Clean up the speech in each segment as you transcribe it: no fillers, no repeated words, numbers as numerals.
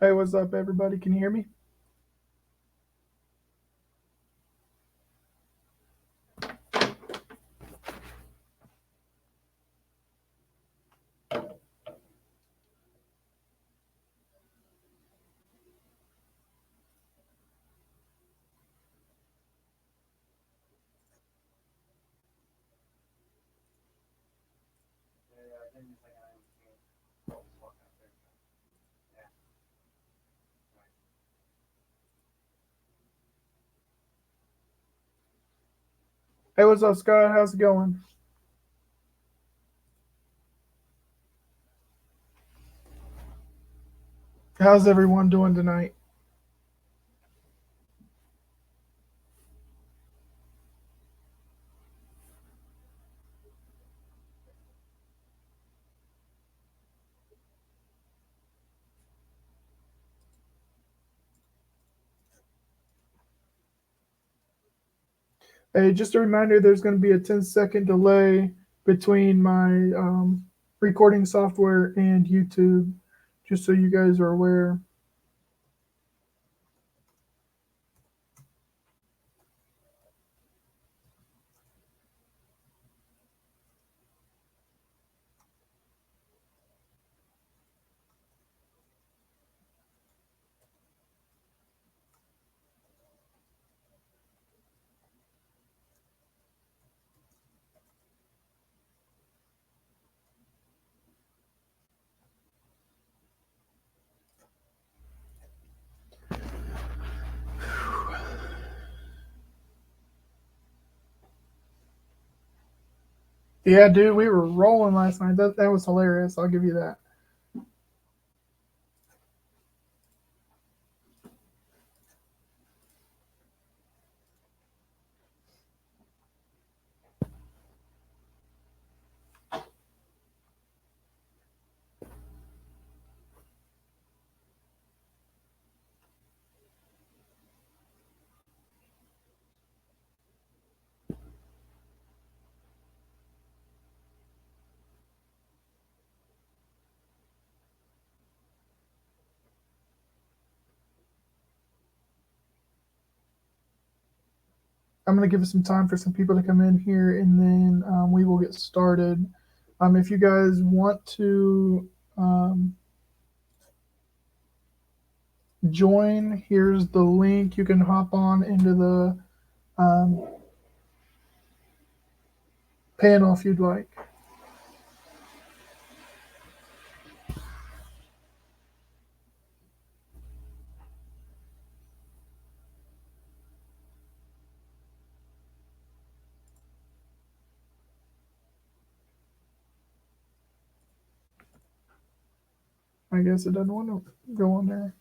Hey, what's up, everybody? Can you hear me? Hey, what's up, Scott? How's it going? How's everyone doing tonight? Hey, just a reminder there's going to be a 10-second delay between my recording software and YouTube, just so you guys are aware. Yeah, dude, we were rolling last night. That was hilarious. I'll give you that. I'm going to give it some time for some people to come in here, and then we will get started. If you guys want to join, here's the link. You can hop on into the um, panel if you'd like. I guess it doesn't want to go on there.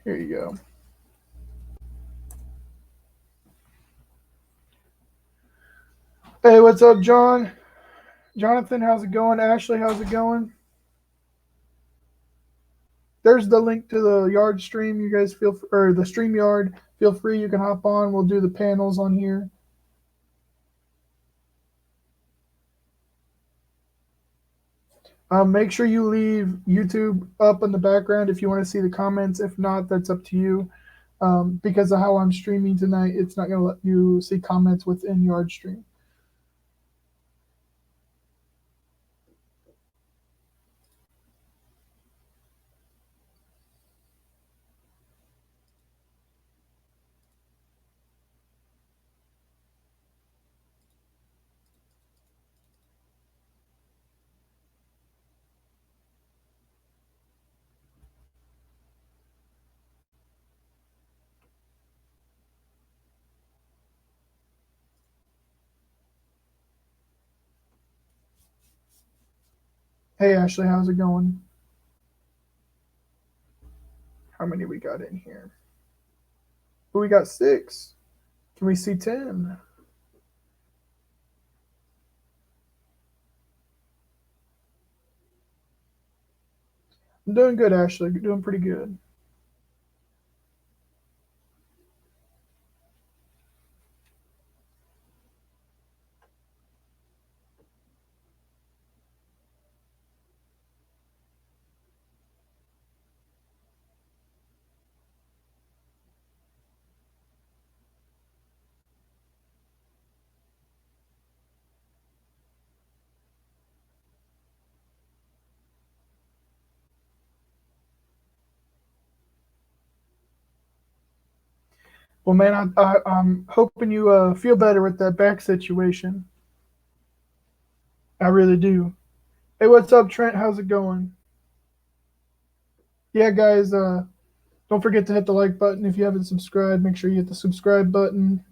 Here you go. Hey, what's up, John? Jonathan, how's it going? Ashley, how's it going? There's the link to the yard stream. You guys or the stream yard. Feel free. You can hop on. We'll do the panels on here. Make sure you leave YouTube up in the background if you want to see the comments. If not, that's up to you. Because of how I'm streaming tonight, it's not going to let you see comments within Yard Stream. Hey, Ashley, how's it going? How many we got in here? Oh, we got 6. Can we see 10? I'm doing good, Ashley. You're doing pretty good. Well, man, I'm hoping you feel better with that back situation. I really do. Hey, what's up, Trent? How's it going? Yeah, guys, don't forget to hit the like button if you haven't subscribed. Make sure you hit the subscribe button.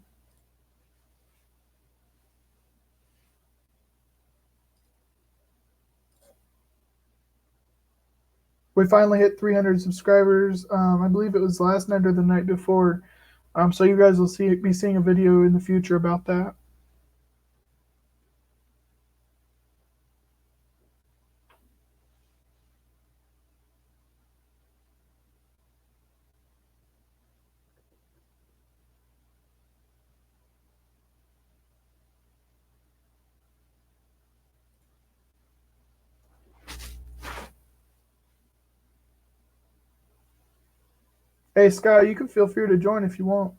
We finally hit 300 subscribers. I believe it was last night or the night before. So you guys will be seeing a video in the future about that. Hey, Sky, you can feel free to join if you want.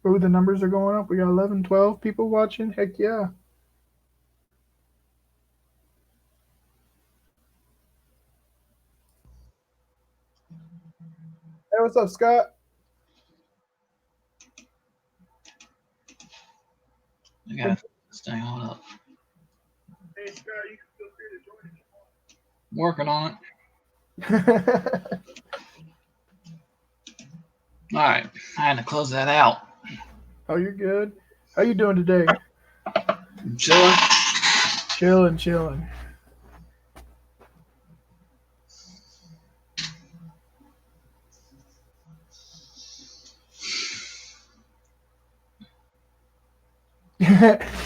Oh, the numbers are going up. We got 11, 12 people watching. Heck yeah. Hey, what's up, Scott? I gotta stay on up. Hey, Scott, you can feel free to join if I'm working on it. All right, I had to close that out. Oh, you're good. How you doing today? I'm chilling. Chilling.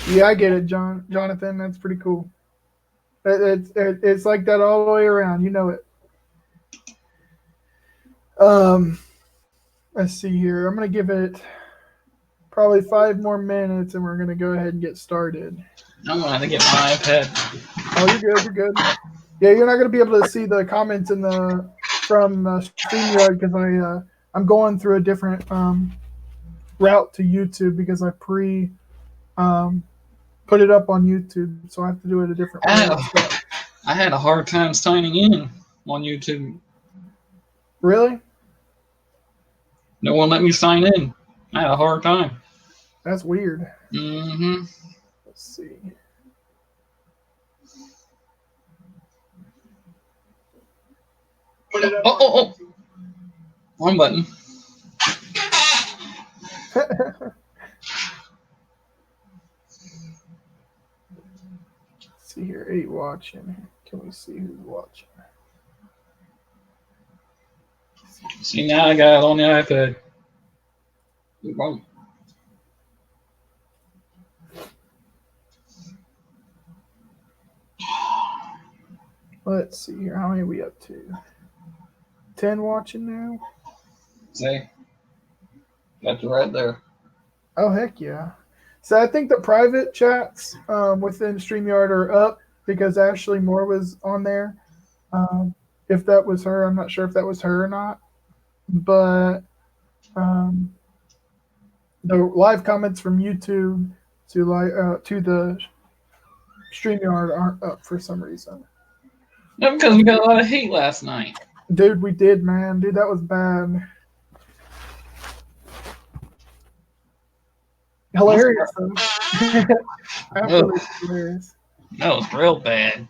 Yeah, I get it, Jonathan. That's pretty cool. It's like that all the way around. You know it. Um, let's see here. I'm gonna give it probably 5 more minutes, and we're gonna go ahead and get started. I'm gonna have to get my iPad. Oh, you're good. You're good. Yeah, you're not gonna be able to see the comments in the from Streamyard because I'm going through a different route to YouTube because I um, put it up on YouTube, so I have to do it a different way. I had a hard time signing in on YouTube. Really? No one let me sign in. I had a hard time. That's weird. Mm-hmm. Let's see. Oh. Wrong button. See here, 8 watching. Can we see who's watching? See, now I got it on the iPad. Wrong. Let's see here. How many are we up to? 10 watching now? See? Got you right there. Oh, heck yeah. So I think the private chats within StreamYard are up because Ashley Moore was on there. If that was her, I'm not sure if that was her or not. But the live comments from YouTube to the StreamYard aren't up for some reason. No, because we got a lot of hate last night. Dude, we did, man. Dude, that was bad. Hilarious, though. Absolutely hilarious. That was real bad.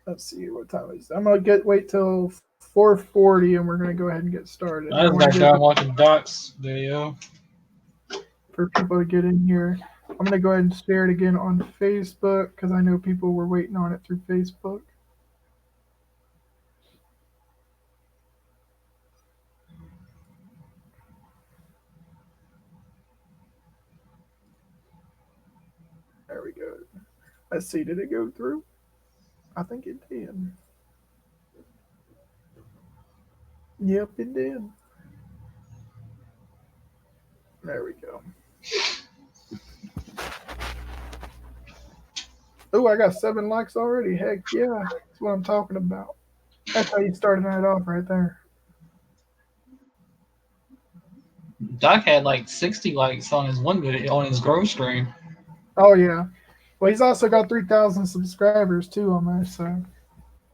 Let's see what time it is. I'm gonna wait till 4:40, and we're gonna go ahead and get started. I just got done watching Doc's video. For people to get in here, I'm gonna go ahead and share it again on Facebook because I know people were waiting on it through Facebook. There we go. Let's see, did it go through? I think it did. Yep, it did. There we go. Oh, I got 7 likes already. Heck yeah. That's what I'm talking about. That's how you started that off right there. Doc had like 60 likes on his one video on his grow stream. Oh yeah. Well, he's also got 3,000 subscribers too on there. So,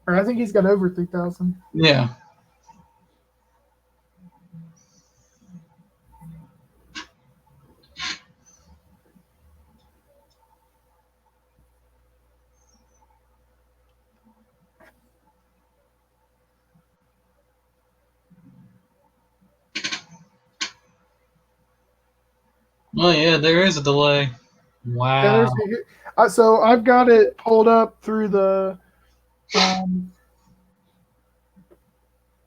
or I think he's got over 3,000. Yeah. Oh yeah, there is a delay. Yeah, Wow. so I've got it pulled up through the um,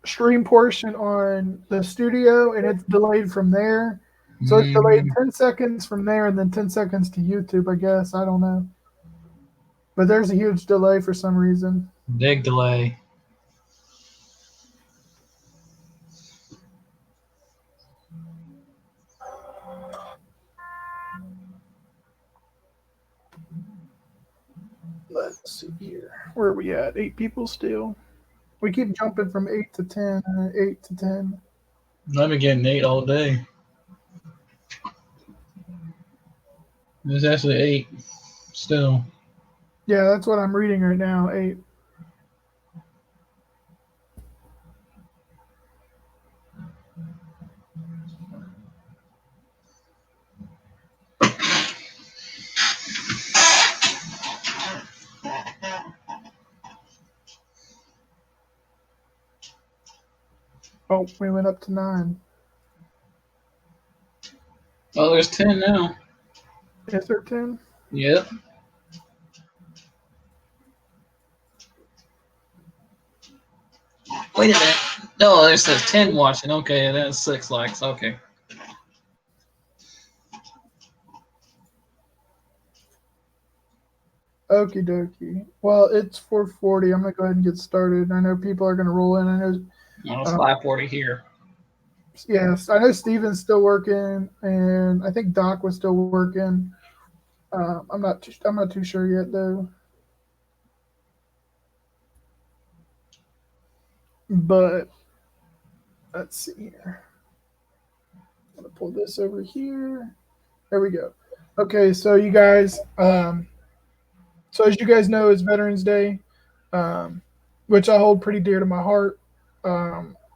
stream portion on the studio, and it's delayed from there. So it's delayed Mm, 10 seconds from there, and then 10 seconds to YouTube. I guess I don't know, but there's a huge delay for some reason. big delay. Let's see here. Where are we at? 8 people still. We keep jumping from 8 to 10, 8 to 10. I've been getting 8 all day. There's actually 8 still. Yeah, that's what I'm reading right now. 8. Oh, we went up to 9. Oh, there's 10 now. Is there 10? Yep. Wait a minute. No, it says 10 watching. Okay, that's 6 likes. Okay. Okie dokie. Well, it's 4:40. I'm gonna go ahead and get started. I know people are gonna roll in. I know. Well, it's 5:40 here. Yes, I know Steven's still working, and I think Doc was still working. I'm not too sure yet though. But let's see here. I'm gonna pull this over here. There we go. Okay, so you guys, so as you guys know, it's Veterans Day, um, which I hold pretty dear to my heart.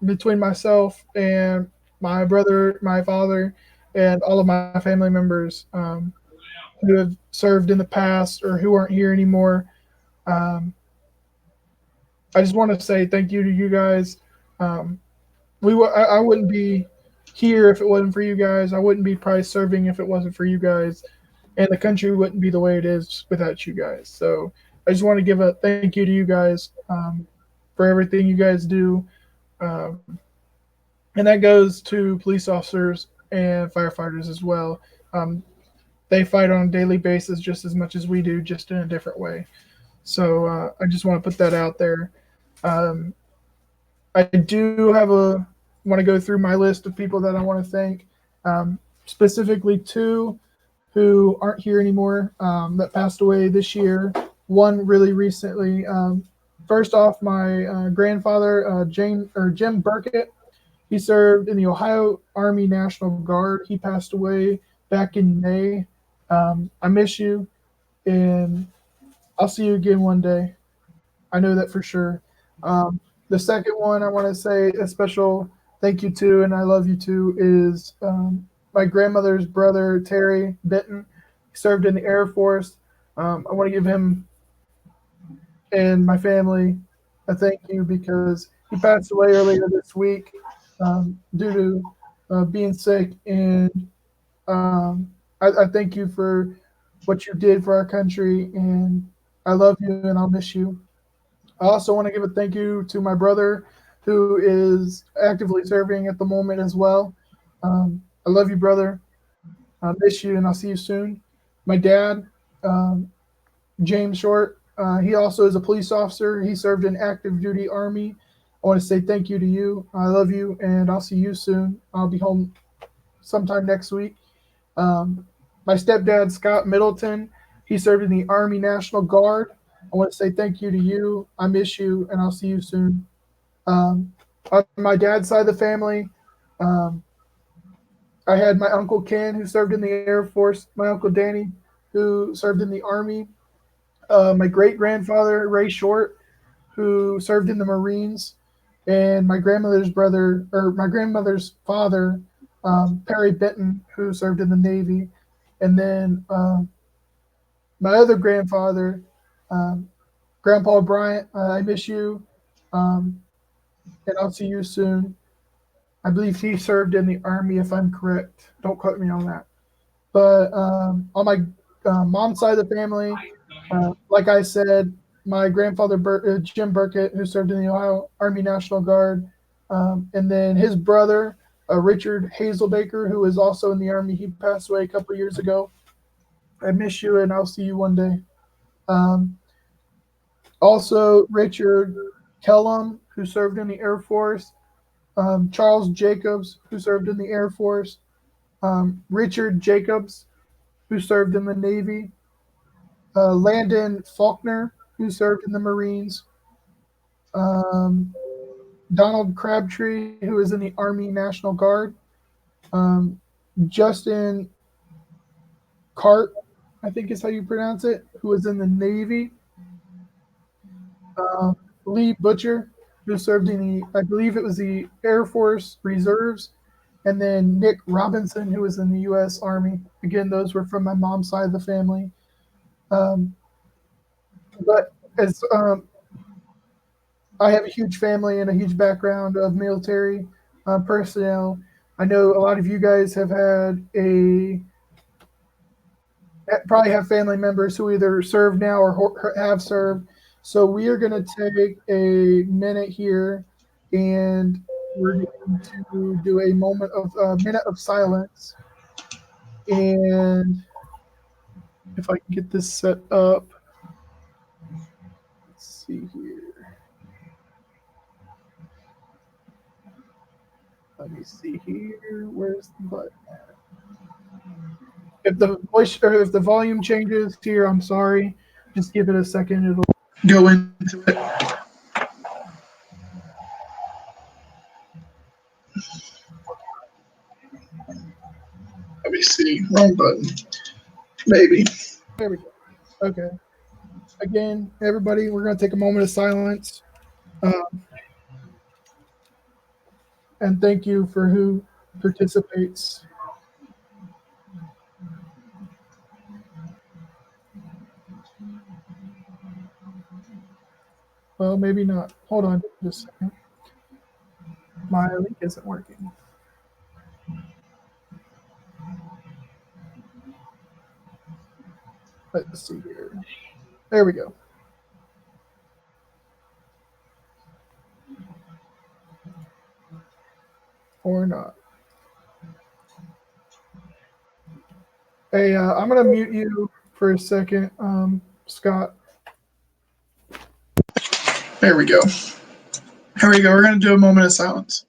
Between myself and my brother, my father, and all of my family members who have served in the past or who aren't here anymore, um, I just want to say thank you to you guys. Um, I wouldn't be here if it wasn't for you guys. I wouldn't be probably serving if it wasn't for you guys, and the country wouldn't be the way it is without you guys. So I just want to give a thank you to you guys for everything you guys do, um, and that goes to police officers and firefighters as well. Um, they fight on a daily basis just as much as we do, just in a different way. So I just want to put that out there. Um, I do have want to go through my list of people that I want to thank, specifically 2 who aren't here anymore that passed away this year. One really recently. First off, my grandfather, Jim Burkett. He served in the Ohio Army National Guard. He passed away back in May. I miss you, and I'll see you again one day. I know that for sure. The second one I want to say a special thank you to, and I love you to, is my grandmother's brother, Terry Benton. He served in the Air Force. I want to give him and my family a thank you because he passed away earlier this week due to being sick. And I thank you for what you did for our country, and I love you and I'll miss you. I also want to give a thank you to my brother who is actively serving at the moment as well. I love you, brother. I miss you, and I'll see you soon. My dad, um, James Short, he also is a police officer. He served in active duty Army. I want to say thank you to you. I love you, and I'll see you soon. I'll be home sometime next week. My stepdad, Scott Middleton, he served in the Army National Guard. I want to say thank you to you. I miss you, and I'll see you soon. On my dad's side of the family, um, I had my uncle Ken, who served in the Air Force, my uncle Danny, who served in the Army, my great grandfather, Ray Short, who served in the Marines, and my grandmother's brother, or my grandmother's father, Perry Benton, who served in the Navy. And then my other grandfather, um, Grandpa Bryant, I miss you, um, and I'll see you soon. I believe he served in the Army, if I'm correct. Don't quote me on that. But on my mom's side of the family, like I said, my grandfather Jim Burkett, who served in the Ohio Army National Guard, and then his brother Richard Hazelbaker, who was also in the Army. He passed away a couple of years ago. I miss you, and I'll see you one day. Um, Also, Richard Kellum, who served in the Air Force. Charles Jacobs, who served in the Air Force. Richard Jacobs, who served in the Navy. Landon Faulkner, who served in the Marines. Um, Donald Crabtree, who is in the Army National Guard. Um, Justin Cart, I think is how you pronounce it, who was in the Navy. Um, Lee Butcher, who served in the, I believe it was the Air Force Reserves. And then Nick Robinson, who was in the U.S. Army. Again, those were from my mom's side of the family. Um, but as I have a huge family and a huge background of military personnel. I know a lot of you guys have had probably have family members who either serve now or have served. So we are going to take a minute here, and we're going to do a minute of silence. And if I can get this set up, let's see here. Let me see here. Where's the button? If the voice or if the volume changes here, I'm sorry. Just give it a second. It'll go into it. Let me see. Wrong button. Maybe. There we go. Okay. Again, everybody, we're going to take a moment of silence. And thank you for who participates. Well, maybe not. Hold on just a second. My link isn't working. Let's see here. There we go. Or not. Hey, I'm going to mute you for a second, Scott. There we go. Here we go. We're going to do a moment of silence.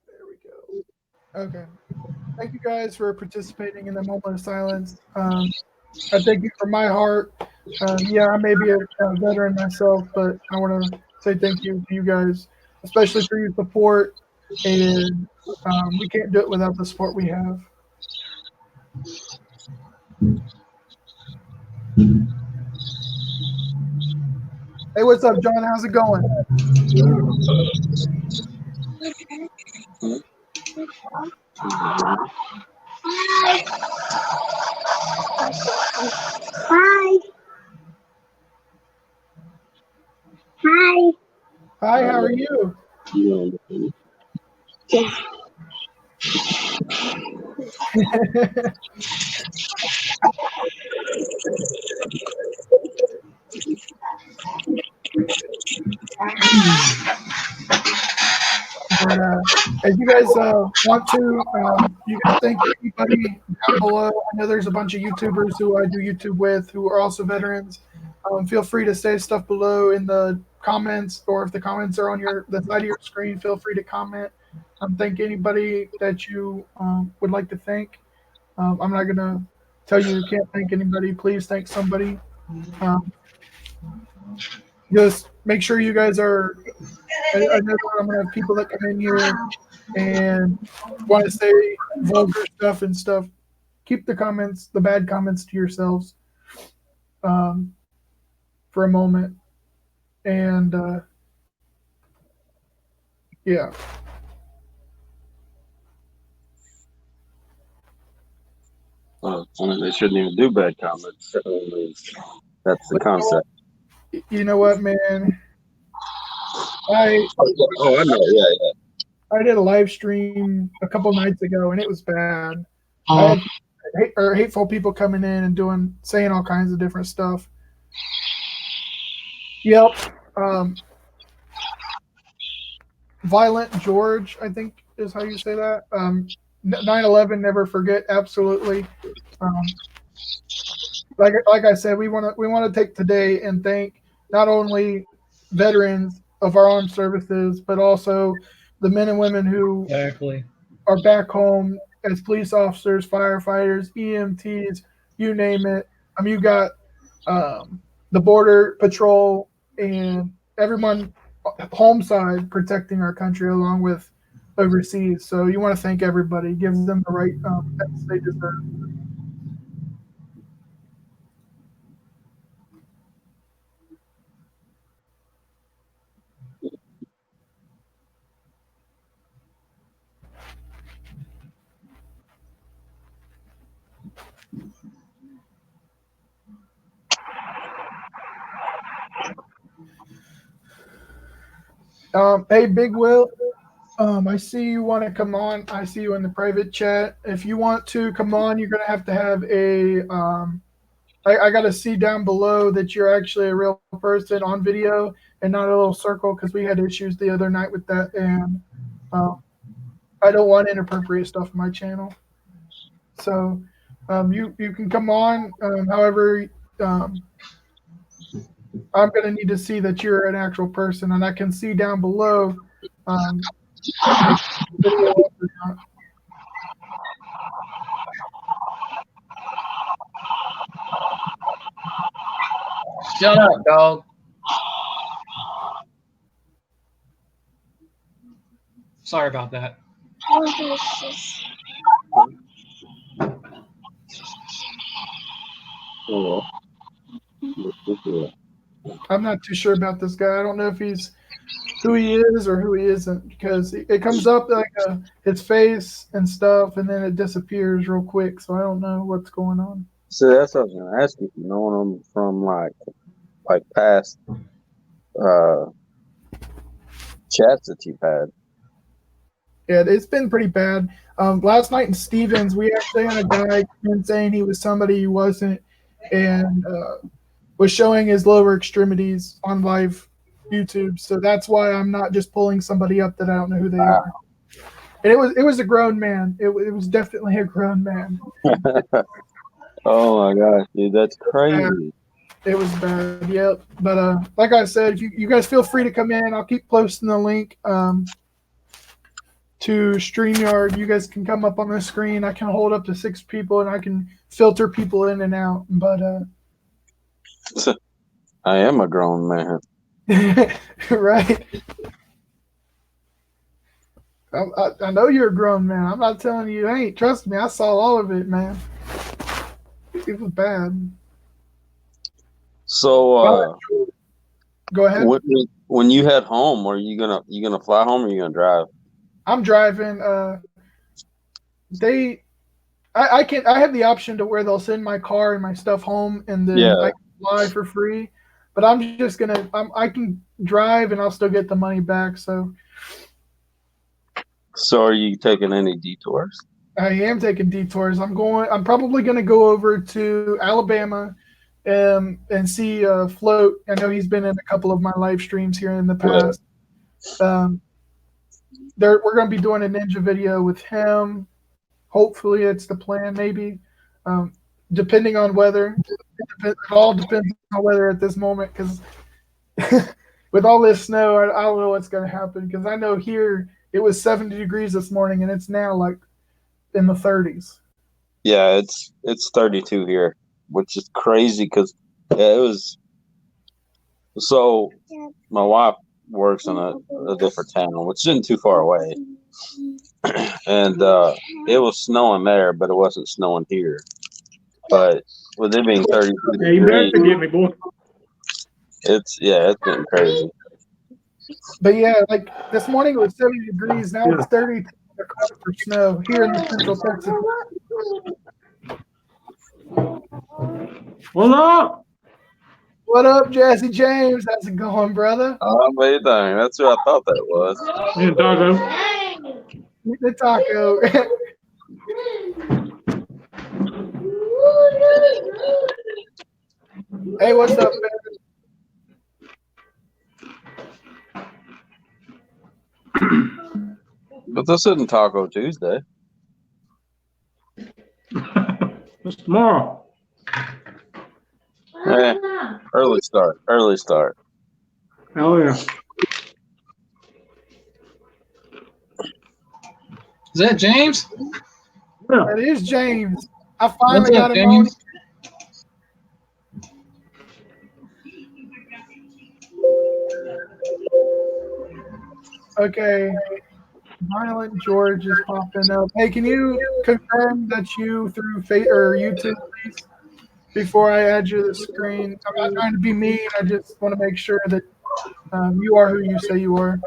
There we go. Okay. Thank you guys for participating in the moment of silence. I thank you from my heart Yeah, I may be a veteran myself, but I want to say thank you to you guys, especially for your support. And we can't do it without the support we have. Hey, what's up, John? How's it going? Hi. Hi. Hi, how are you? But if you guys want to, you can thank anybody down below. I know there's a bunch of YouTubers who I do YouTube with who are also veterans. Feel free to say stuff below in the comments, or if the comments are on the side of your screen, feel free to comment. Thank anybody that you would like to thank. I'm not gonna tell you can't thank anybody. Please thank somebody. Um, just make sure you guys are. I know I'm gonna have people that come in here and want to say vulgar stuff and stuff. Keep the bad comments to yourselves um, for a moment. And yeah, I mean, they shouldn't even do bad comments. That's the concept. you know what, man? I I know. Yeah. I did a live stream a couple nights ago, and it was bad. I had hateful people coming in and saying all kinds of different stuff. Yep. Violent George, I think is how you say that. 9/11, never forget. Absolutely. Like I said, we want to take today and thank not only veterans of our armed services, but also the men and women who Exactly. are back home as police officers, firefighters, EMTs, you name it. You got the border patrol and everyone home side protecting our country along with overseas. So you want to thank everybody, give them the right thanks they deserve. Hey, Big Will. I see you want to come on. I see you in the private chat. If you want to come on, you're going to have a. I got to see down below that you're actually a real person on video and not a little circle because we had issues the other night with that. And I don't want inappropriate stuff on my channel. So you can come on. However, I'm going to need to see that you're an actual person. And I can see down below. Video up or not. Shut up, dog. Sorry about that. I'm not too sure about this guy. I don't know if he's who he is or who he isn't because it comes up like his face and stuff, and then it disappears real quick. So I don't know what's going on. So that's what I was gonna ask you. Knowing them from like past chats that you've had. Yeah, it's been pretty bad. Last night in Stevens, we actually had a guy come in saying he was somebody he wasn't, and was showing his lower extremities on live YouTube. So that's why I'm not just pulling somebody up that I don't know who they are. And it was a grown man. It was definitely a grown man. Oh my gosh, dude, that's crazy. It was bad, yep. But like I said, you guys feel free to come in. I'll keep posting the link to StreamYard. You guys can come up on the screen. I can hold up to 6 people, and I can filter people in and out. But I am a grown man. Right? I know you're a grown man. I'm not telling you ain't. Trust me, I saw all of it, man. It was bad. So, Go ahead. when you head home, are you gonna fly home or are you gonna drive? I'm driving. I have the option to where they'll send my car and my stuff home, and then I can fly for free. But I'm just gonna. I can drive, and I'll still get the money back. So are you taking any detours? I am taking detours. I'm probably gonna go over to Alabama, and see Float. I know he's been in a couple of my live streams here in the past. We're gonna be doing a ninja video with him. Hopefully, it's the plan. Maybe, depending on weather. It all depends on weather at this moment, because with all this snow, I don't know what's going to happen. Because I know here it was 70 degrees this morning, and it's now like in the 30s. Yeah, it's 32 here, which is crazy because it was. So my wife works in a different town, which isn't too far away. And it was snowing there, but it wasn't snowing here. But with it being 32 Yeah, you better forgive me, boy. it's getting crazy. But yeah, like this morning it was 70 degrees. Now it's 30 for snow here in Central Texas. What's up? What up, Jesse James? How's it going, brother? Oh, what do you think? That's who I thought that was. Yeah, doggo. The taco. Hey, what's up, man? But this isn't Taco Tuesday. It's tomorrow. Early start. Oh, yeah. Is that James? Yeah. That is James. I finally What's got up, him on. James? Okay. Violent George is popping up. Hey, can you confirm that you through YouTube, please, before I add you to the screen? I'm not trying to be mean. I just want to make sure that you are who you say you are.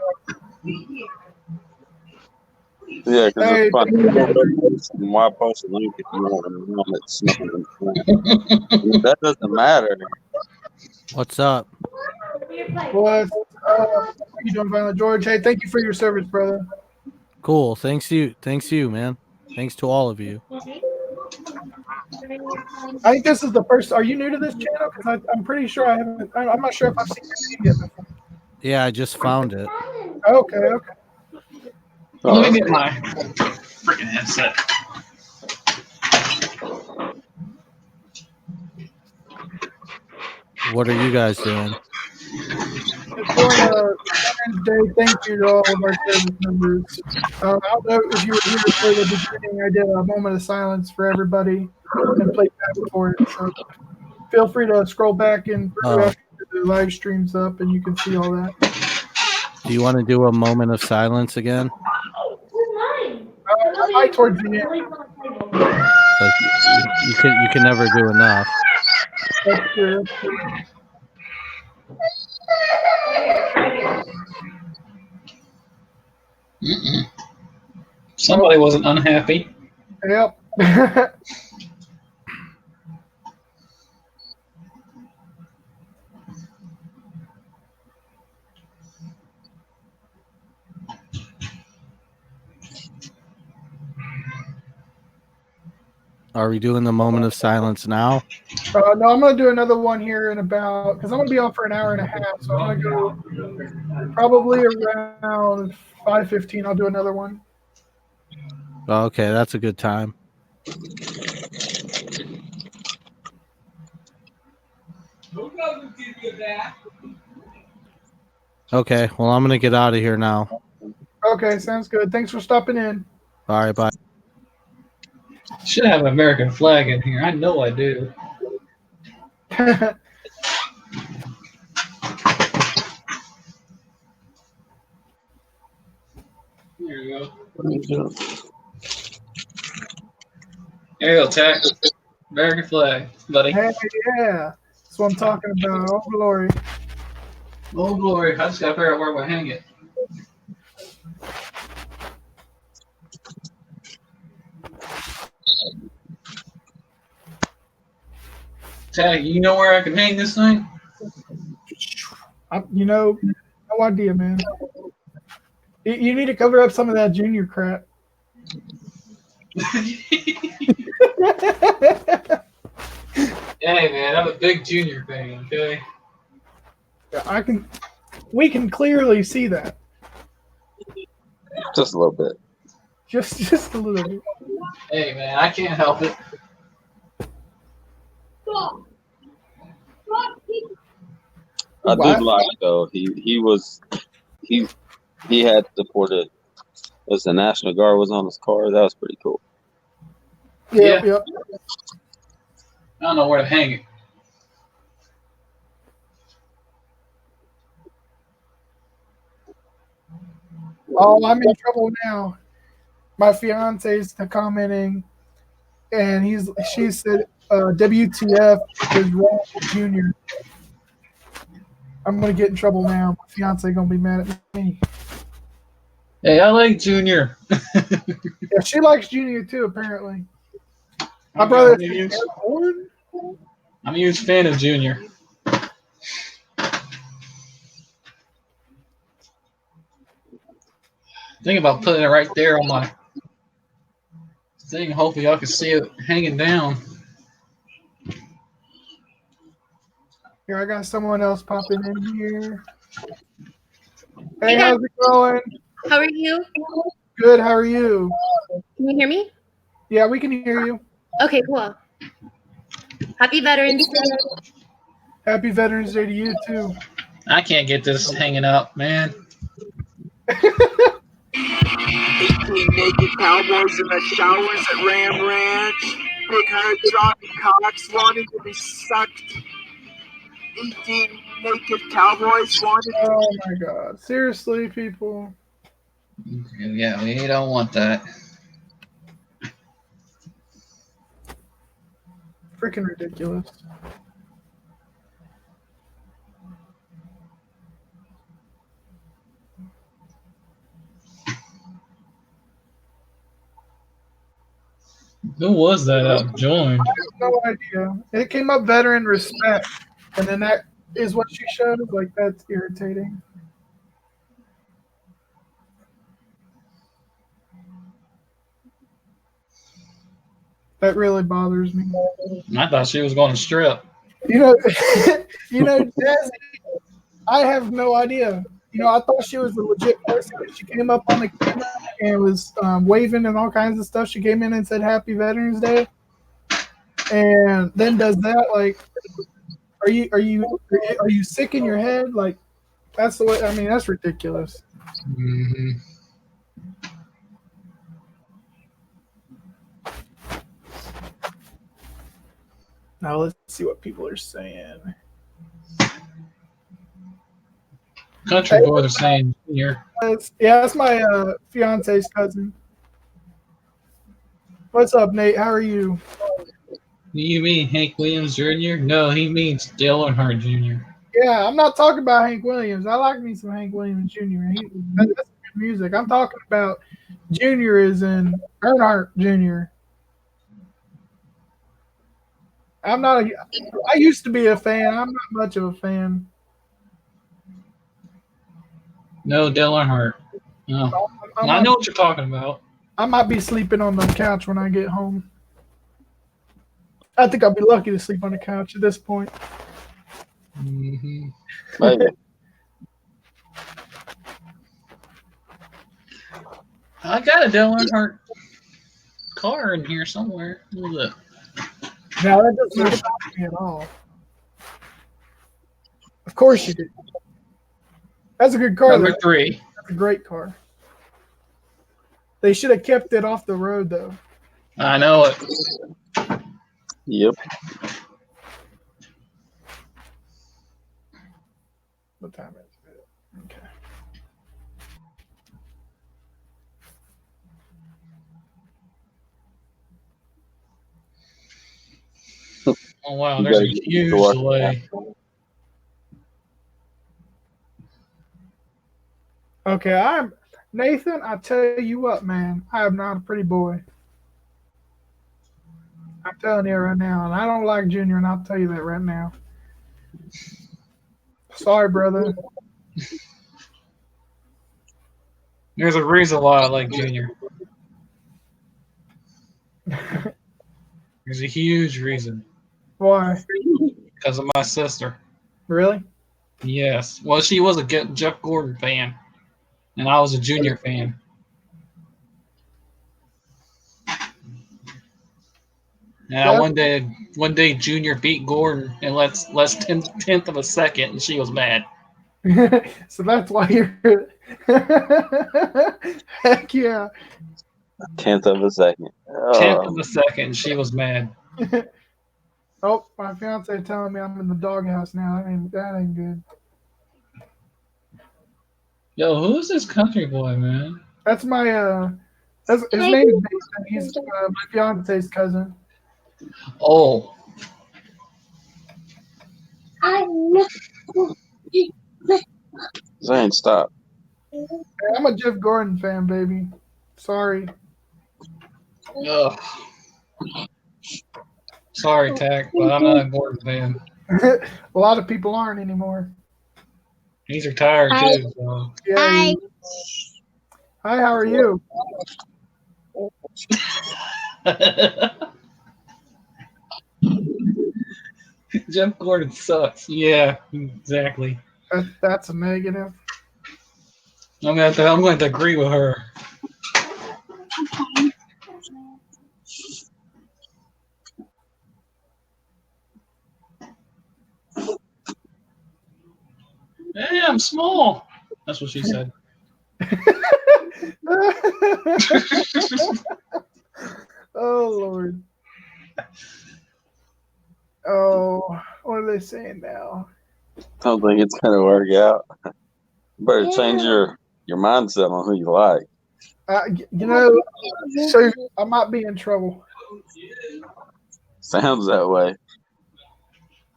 Yeah, because Hey, it's funny. Why post a link if you want to know it's snowing? That doesn't matter. What's up? what are you doing, Violent George? Hey, thank you for your service, brother. Cool. Thanks you, man. Thanks to all of you. I think this is the first. Are you new to this channel? Because I'm pretty sure I haven't. I'm not sure if I've seen your name yet before. Yeah, I just found it. Okay. Let me get my freaking headset. What are you guys doing? Just doing a Veterans Day thank you to all of our service members. I don't know if you were here for the beginning. I did a moment of silence for everybody and played back for it. So feel free to scroll back and after the live stream's up, and you can see all that. Do you want to do a moment of silence again? I might towards the end. You can never do enough. That's true. Somebody wasn't unhappy. Yep. Are we doing the moment of silence now? No, I'm going to do another one here in about, because I'm going to be on for an hour and a half. So I'm going to go probably around 5:15. I'll do another one. Okay, that's a good time. Okay, well, I'm going to get out of here now. Okay, sounds good. Thanks for stopping in. All right, bye. Should have an American flag in here. I know I do. There you go. There you go, Tech. American flag, buddy. Hey, yeah. That's what I'm talking about. Oh, glory. Oh, glory. I just got to figure out where we're hang it. Tag, you know where I can hang this thing? No idea, man. You need to cover up some of that junior crap. Hey, man, I'm a big junior fan, okay? We can clearly see that. Just a little bit. Just a little bit. Hey, man, I can't help it. I What? did like though. He had supported as the National Guard was on his car. That was pretty cool. Yeah. I don't know where to hang it. Oh, I'm in trouble now. My fiance's commenting, and she said, "WTF is wrong with Junior." I'm gonna get in trouble now. My fiance gonna be mad at me. Hey, I like Junior. Yeah, she likes Junior too. Apparently, my brother. I'm a huge fan of Junior. Think about putting it right there on my thing. Hopefully, y'all can see it hanging down. Here, I got someone else popping in here. Hey, Hey, guys. how's it going? How are you? Good. How are you? Can you hear me? Yeah, we can hear you. Okay, cool. Happy Veterans Day. Happy Veterans Day to you too. I can't get this hanging up, man. 18 naked cowboys in the showers at Ram Ranch. Big haired Johnny Cox wanting to be sucked. 18 naked cowboys wanted to Oh my God! Seriously, people. Yeah, we don't want that. Freaking ridiculous. Who was that joined? I have no idea. It came up veteran respect, and then that is what she showed. Like, that's irritating. That really bothers me. I thought she was going to strip. You know, Jazzy, I have no idea. I thought she was a legit person. She came up on the camera and was waving and all kinds of stuff. She came in and said Happy Veterans Day, and then does that. Like, are you sick in your head? Like, that's the way. I mean, that's ridiculous. Mm-hmm. Now let's see what people are saying. Country boys are saying Junior. That's my fiance's cousin. What's up, Nate? How are you? Do you mean Hank Williams Jr.? No, he means Dale Earnhardt Jr. Yeah, I'm not talking about Hank Williams. I like me some Hank Williams Jr. That's good music. I'm talking about Junior is in Earnhardt Jr. I used to be a fan. I'm not much of a fan. No, Dale Earnhardt. No. I know what you're talking about. I might be sleeping on the couch when I get home. I think I'll be lucky to sleep on the couch at this point. Mm-hmm. Maybe. I got a Dale Earnhardt car in here somewhere. Look. No, that doesn't shock me at all. Of course you do. That's a good car. Number though. 3. That's a great car. They should have kept it off the road, though. I know it. Yep. What time is it? Okay. Oh wow, You there's a gotta get huge to work. delay. Okay, I'm Nathan. I tell you what, man, I am not a pretty boy. I'm telling you right now, and I don't like Junior, and I'll tell you that right now. Sorry, brother. There's a reason why I like Junior. There's a huge reason. Why? Because of my sister. Really? Yes. Well, she was a Jeff Gordon fan, and I was a Junior fan. Yeah, one day Junior beat Gordon in less tenth of a second, and she was mad. So that's why you're. Heck yeah. 10th of a second. Tenth of a second, and she was mad. Oh, my fiance telling me I'm in the doghouse now. That ain't good. Yo, who's this country boy, man? That's my his name is Nathan. He's my fiance's cousin. Oh, Zane, stop. I'm a Jeff Gordon fan, baby. Sorry. ugh. Sorry, Tack, but I'm not a Gordon fan. A lot of people aren't anymore. He's retired too. So. Yeah. Hi. Hi, how are you? Jeff Gordon sucks. Yeah, exactly. That's a negative. I'm going to agree with her. Hey, I'm small. That's what she said. Oh Lord. Oh, what are they saying now? Don't think it's gonna work out. Better change your mindset on who you like. You know, so I might be in trouble. Sounds that way.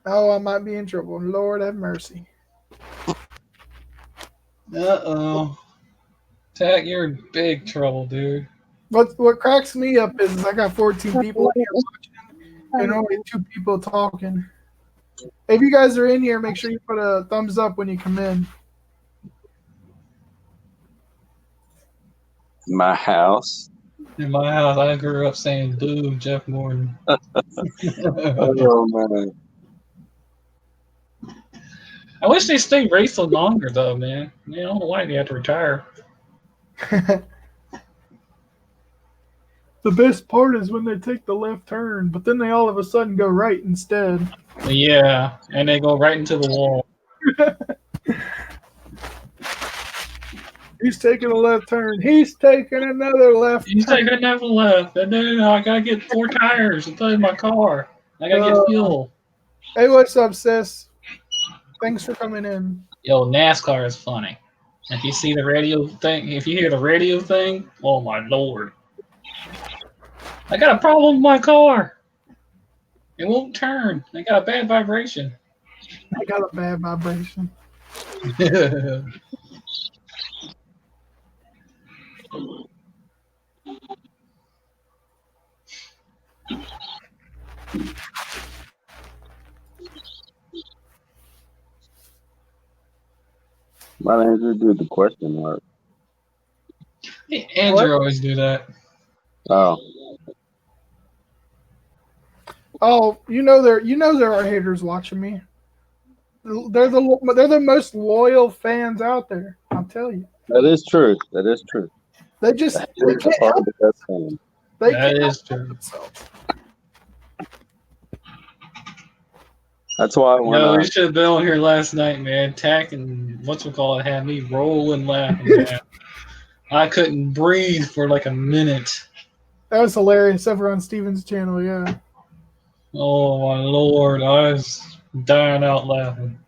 Oh, I might be in trouble. Lord have mercy. Uh-oh. Tack, you're in big trouble, dude. What cracks me up is I got 14 people in here watching and only 2 people talking. If you guys are in here, make sure you put a thumbs up when you come in. My house. In my house, I grew up saying boo, Jeff Gordon. Oh man. I wish they stayed racing longer, though, man. I don't know why they had to retire. The best part is when they take the left turn, but then they all of a sudden go right instead. Yeah, and they go right into the wall. He's taking a left turn. He's taking another left He's turn. taking another left, and then I gotta get 4 tires to play my car. I gotta get fuel. Hey, what's up, sis? Thanks for coming in. Yo, NASCAR is funny. If you see the radio thing, if you hear the radio thing, oh my lord. I got a problem with my car. It won't turn. I got a bad vibration. I got a bad vibration. Why didn't you do the question mark? Andrew always do that. Oh. Oh, there are haters watching me. They're the most loyal fans out there. I'll tell you. That is true. That is true. They just they Haters can't are part help of the best fan. they That can't is help true. themselves. That's why when No, we should have been on here last night, man. Tack and whatchamacallit had me rolling laughing, man. I couldn't breathe for like a minute. That was hilarious. Over on Steven's channel, yeah. Oh my lord, I was dying out laughing.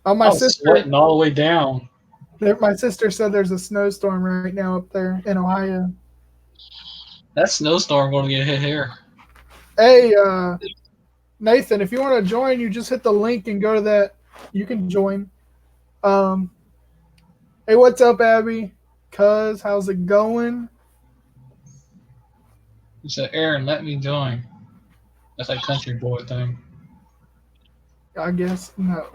Oh, I my was sister. sweating all the way down. My sister said there's a snowstorm right now up there in Ohio. That snowstorm going to get hit here. Hey, Nathan, if you want to join, you just hit the link and go to that. You can join. Hey, what's up, Abby? Cuz, how's it going? He said, Aaron, let me join. That's that country boy thing. I guess no.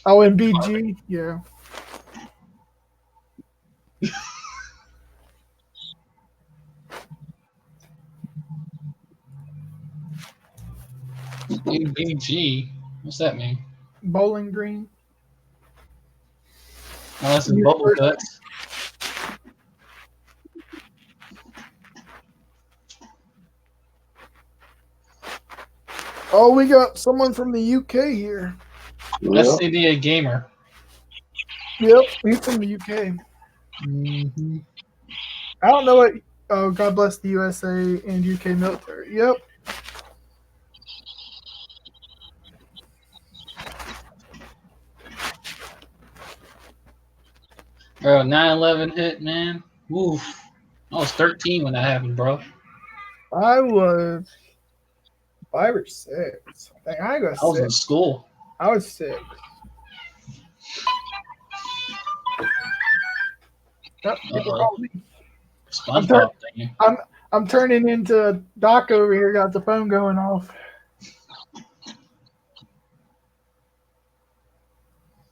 Oh, and BG, yeah. BG? What's that mean? Bowling Green. Oh, that's in bubble guts. Oh, we got someone from the UK here. Yep. SCDA Gamer. Yep, he's from the UK. Mm-hmm. I don't know what. Oh, God bless the USA and UK military. Yep. Bro, 9/11 hit, man. Oof. I was 13 when that happened, bro. I was 5 or 6. I think I got I was in 6. school. I was 6. Yep, people Uh-oh. call me. SpongeBob thing. I'm turning into Doc over here. Got the phone going off.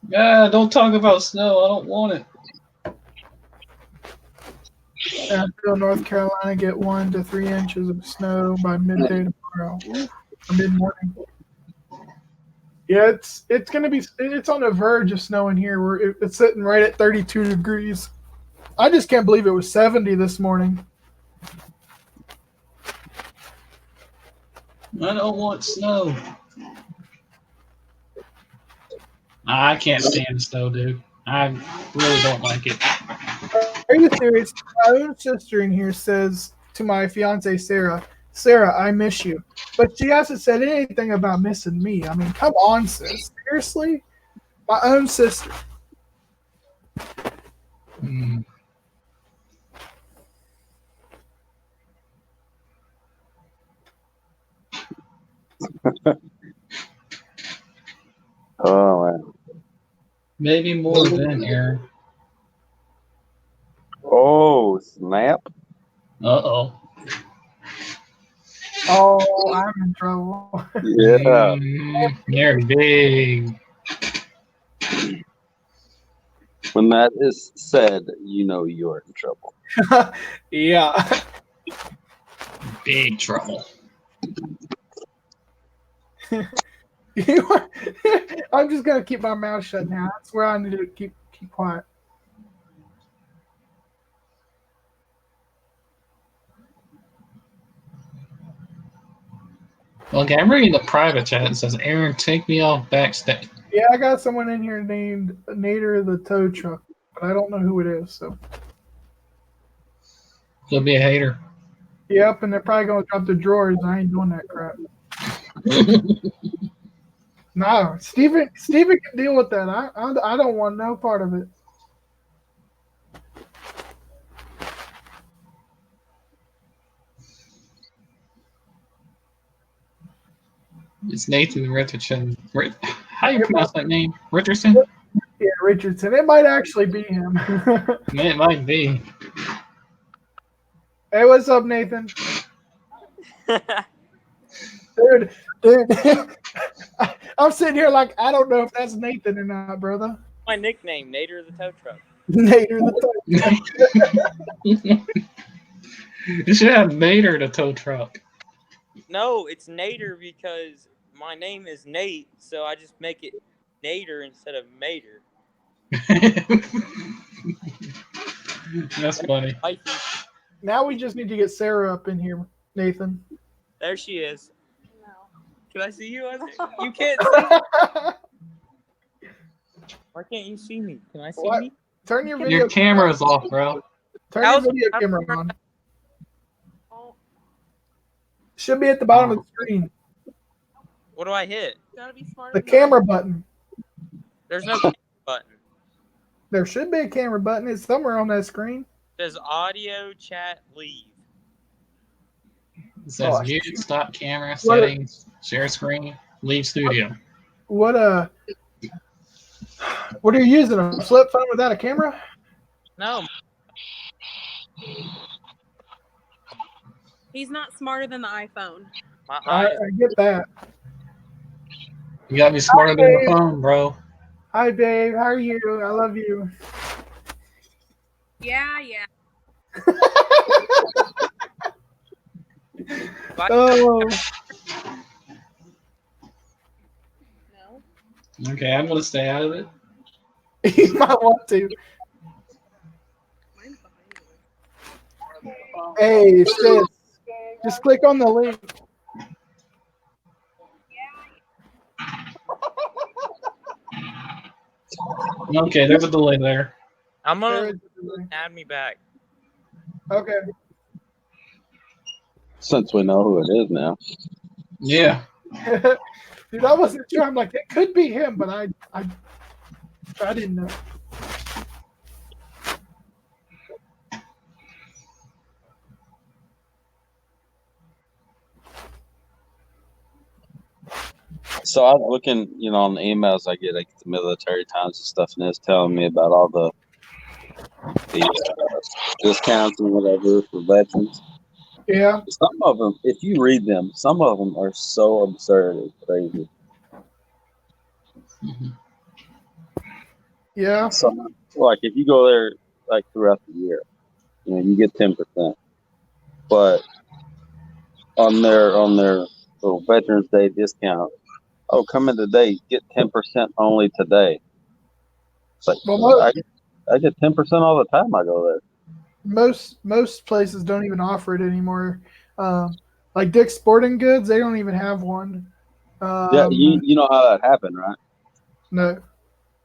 Yeah, don't talk about snow. I don't want it. Asheville, North Carolina, get 1 to 3 inches of snow by midday tomorrow. Or mid-morning. Yeah, it's gonna be. It's on the verge of snowing here. It's sitting right at 32 degrees. I just can't believe it was 70 this morning. I don't want snow. I can't stand snow, dude. I really don't like it. Are you serious? My own sister in here says to my fiance Sarah, "Sarah, I miss you," but she hasn't said anything about missing me. I mean, come on, sis. Seriously, my own sister. Mm. Oh man. Maybe more than Aaron. Oh snap! Uh-oh. Oh, I'm in trouble. Yeah. They're big. When that is said, you know you're in trouble. Yeah. Big trouble. I'm just gonna keep my mouth shut now. That's where I need to keep quiet. Okay, I'm reading the private chat. It says, Aaron, take me off backstage. Yeah, I got someone in here named Nader the Tow Truck, but I don't know who it is. So. Could be a hater. Yep, and they're probably gonna drop the drawers. I ain't doing that crap. No, Steven can deal with that. I don't want no part of it. It's Nathan Richardson. How do you pronounce that name? Richardson? Yeah, Richardson. It might actually be him. It might be. Hey, what's up, Nathan? Dude, I'm sitting here like I don't know if that's Nathan or not, brother. My nickname, Nader the Tow Truck. Nader the Tow Truck. You should have Nader the tow truck. No, it's Nader because my name is Nate, so I just make it Nader instead of Mater. That's funny. Now we just need to get Sarah up in here, Nathan. There she is. No. Can I see you? You can't see me. Why can't you see me? Can I see What? me? Turn your video. Your camera's off, bro. Turn your video camera on. Should be at the bottom of the screen. What do I hit? Gotta be smart. The camera button. There's no camera button. There should be a camera button. It's somewhere on that screen. It says audio chat leave. It says Oh, mute, shoot. stop camera, What- settings, share screen, leave studio. What are you using? A flip phone without a camera? No, He's not smarter than the iPhone. my I eyes. get that. You gotta be smarter than the phone, bro. Hi, babe. How are you? I love you. Yeah, yeah. Oh, No. Okay, I'm gonna stay out of it. you might want to. Mine's behind you. Hey, sis. Just click on the link. Okay, there's a delay there. I'm There gonna is a link. add me back. Okay. Since we know who it is now. Yeah. Dude, I wasn't sure. I'm like, it could be him, but I didn't know. So I was looking, on the emails I get, like the Military Times and stuff, and it's telling me about all the discounts and whatever for veterans. Yeah. Some of them, if you read them, some of them are so absurd, it's crazy. Mhm. Yeah. So, like, if you go there, like, throughout the year, you get 10%. But on their little Veterans Day discount, come in today, get 10% only today. It's like, Well, I get 10% all the time I go there. most places don't even offer it anymore. Like Dick's Sporting Goods, they don't even have one. Yeah, you know how that happened, right? No.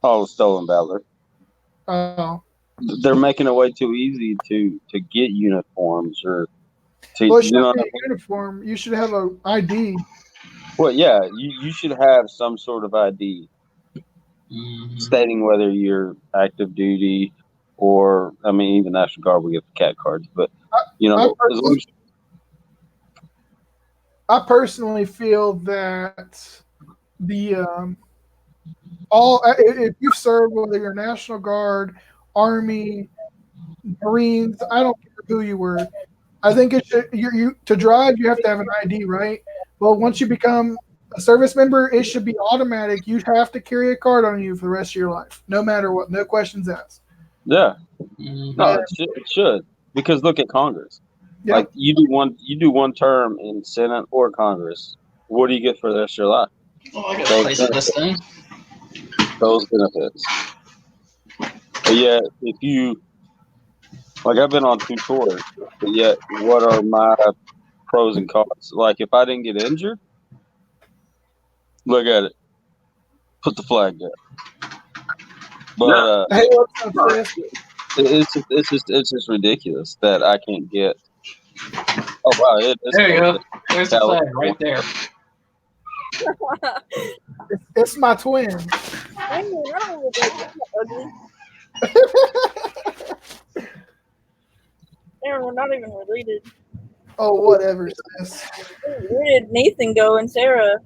All the stolen valor. Oh. They're making it way too easy to get uniforms or to, Well, it shouldn't be a uniform. You should have a ID. well, yeah, you should have some sort of ID Mhm. stating whether you're active duty or, even National Guard, we get the cat cards, but, I personally feel that the if you serve, whether you're National Guard, Army, Marines, I don't care who you were. I think it should you to drive you have to have an ID, right? Well, once you become a service member, it should be automatic. You have to carry a card on you for the rest of your life, no matter what, no questions asked. yeah, Mhm. no, it should, because look at Congress. Yeah. Like you do one term in Senate or Congress. What do you get for the rest of your life? Oh, I gotta place this thing. Those benefits. But yet, if you I've been on 2 tours, but yet, what are my pros and cons? Like, if I didn't get injured, look at it, put the flag there. But Hey, what's up, sis? it's just ridiculous that I can't get. Oh wow! It's There you go. There's the flag right there. It's my twin. I don't look like that ugly. We're not even related. Oh, whatever, sis. Where did Nathan go and Sarah?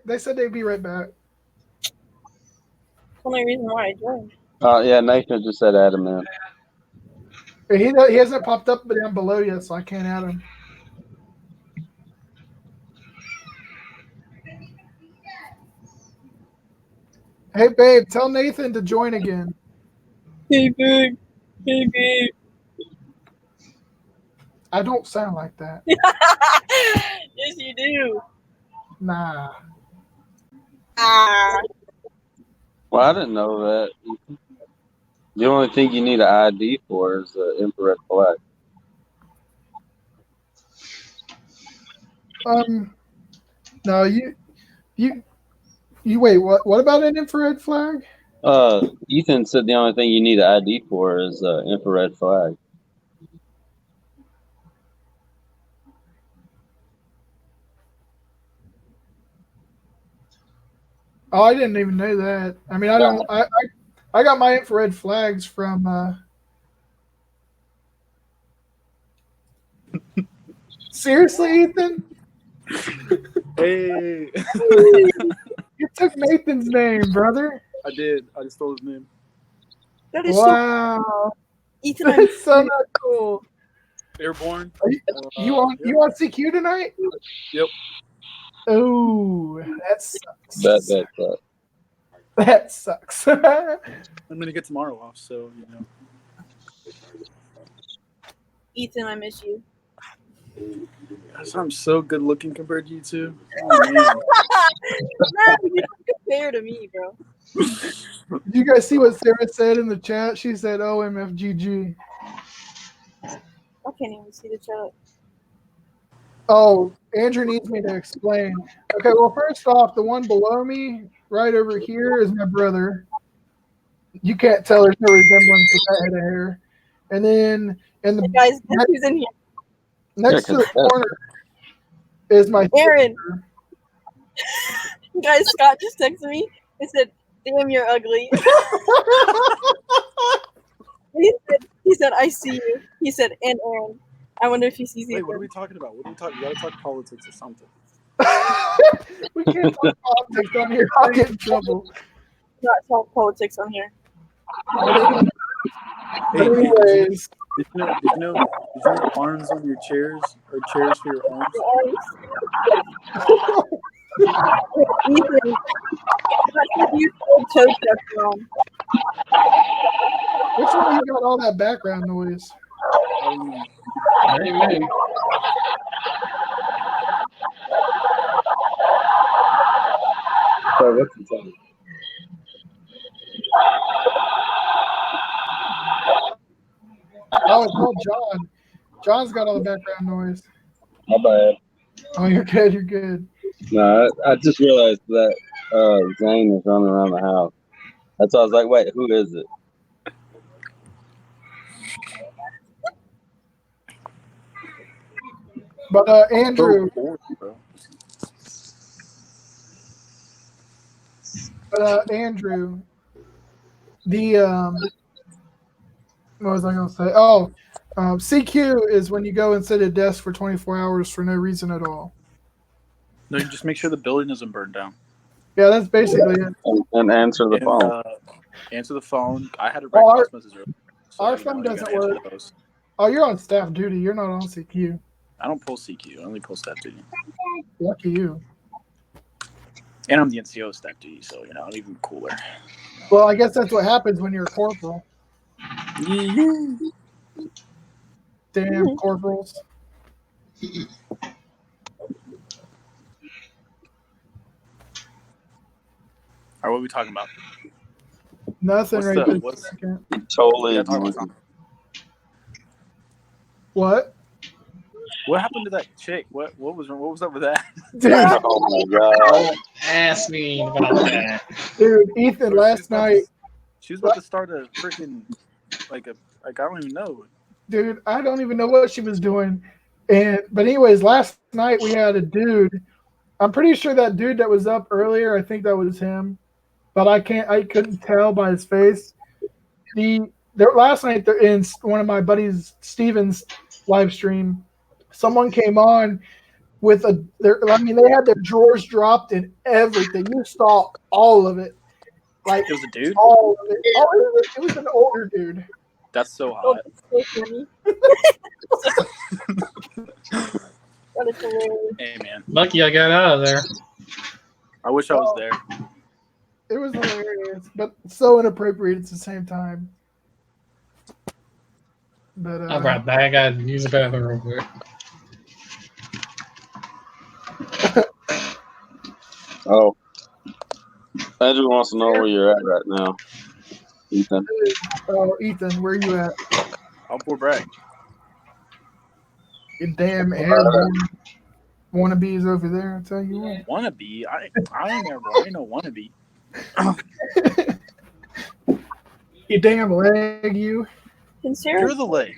They said they'd be right back. That's the only reason why I joined. Yeah, Nathan just said add him in. He hasn't popped up down below yet, so I can't add him. Hey, babe, tell Nathan to join again. Hey, babe. Hey, babe. I don't sound like that. Yes, you do. Nah. Ah. Well, I didn't know that. The only thing you need an ID for is the infrared flag. No, you wait. What about an infrared flag? Ethan said the only thing you need an ID for is infrared flag. Oh, I didn't even know that. I mean, I don't. I got my infrared flags from. Seriously, Ethan? Hey, You took Nathan's name, brother. I did. I just stole his name. That is so Wow, Ethan. I'm that's so not cool. Airborne. You on CQ tonight? Yep. Oh, that sucks. That sucks. I'm gonna get tomorrow off, so you know. Ethan, I miss you. Gosh, I'm so good looking compared to you two. Oh, man. No, you don't compare to me, bro. Did you guys see what Sarah said in the chat? She said OMFGG. I can't even see the chat. Oh, Andrew needs me to explain. Okay, well, first off, the one below me, right over here, is my brother. You can't tell there's no resemblance with that head of hair. And then in the Guys, guess who's in here? next to the corner is my Aaron. sister. Guys, Scott just texted me. He said, "Damn, you're ugly." he said, "I see you." He said, "And Aaron." I wonder if he sees Wait, you. what are we talking about? What are we talking? You gotta talk politics or something. We can't talk politics on here. I'll get in trouble. Not talk politics on here. But anyways, Did you know arms on your chairs or chairs for your arms? Ethan, that's you toe stuff wrong. which one you got all that background noise? That ain't me. So what's the time? Oh, it's all John. John's got all the background noise. My bad. Oh, you're good. You're good. No, I just realized that Zane was running around the house. That's why I was like, wait, who is it? But Andrew, the what was I going to say? Oh, CQ is when you go and sit at a desk for 24 hours for no reason at all. No, you just make sure the building doesn't burn down. Yeah, that's basically it. And answer the phone. Answer the phone. I had to write our- text messages earlier. So, our you know, phone you doesn't gotta answer work. those. Oh, you're on staff duty. You're not on CQ. I don't pull CQ. I only pull staff duty. Lucky you. And I'm the NCO staff duty, so you know, I'm even cooler. Well, I guess that's what happens when you're a corporal. Damn corporals. All right, what are we talking about? Nothing What's right the- this what's- second. Totally. Yeah, talk about something. What? What happened to that chick? What was up with that? Dude, Oh my god. Ask me about that. dude, Ethan, last night, She was about to start a freaking I don't even know. dude, I don't even know what she was doing. But anyways, last night we had a dude. I'm pretty sure that dude that was up earlier, I think that was him, but I couldn't tell by his face. Last night in one of my buddies Steven's live stream, someone came on with they had their drawers dropped and everything. You saw all of it. Like It was a dude? all of it. Oh, it was an older dude. That's so Oh, hot. that's so funny. That is hilarious. Hey man, Lucky I got out of there. I wish I was there. It was hilarious, but so inappropriate at the same time. But I'll be right back. I gotta use the bathroom real quick. Oh. Andrew wants to know where you're at right now. Ethan. Ethan, where you at? I'll pour brag. You damn airborne wannabes over there, I tell you what. Wannabe? I ain't never. I ain't no wannabe. You damn leg, you. You're the leg.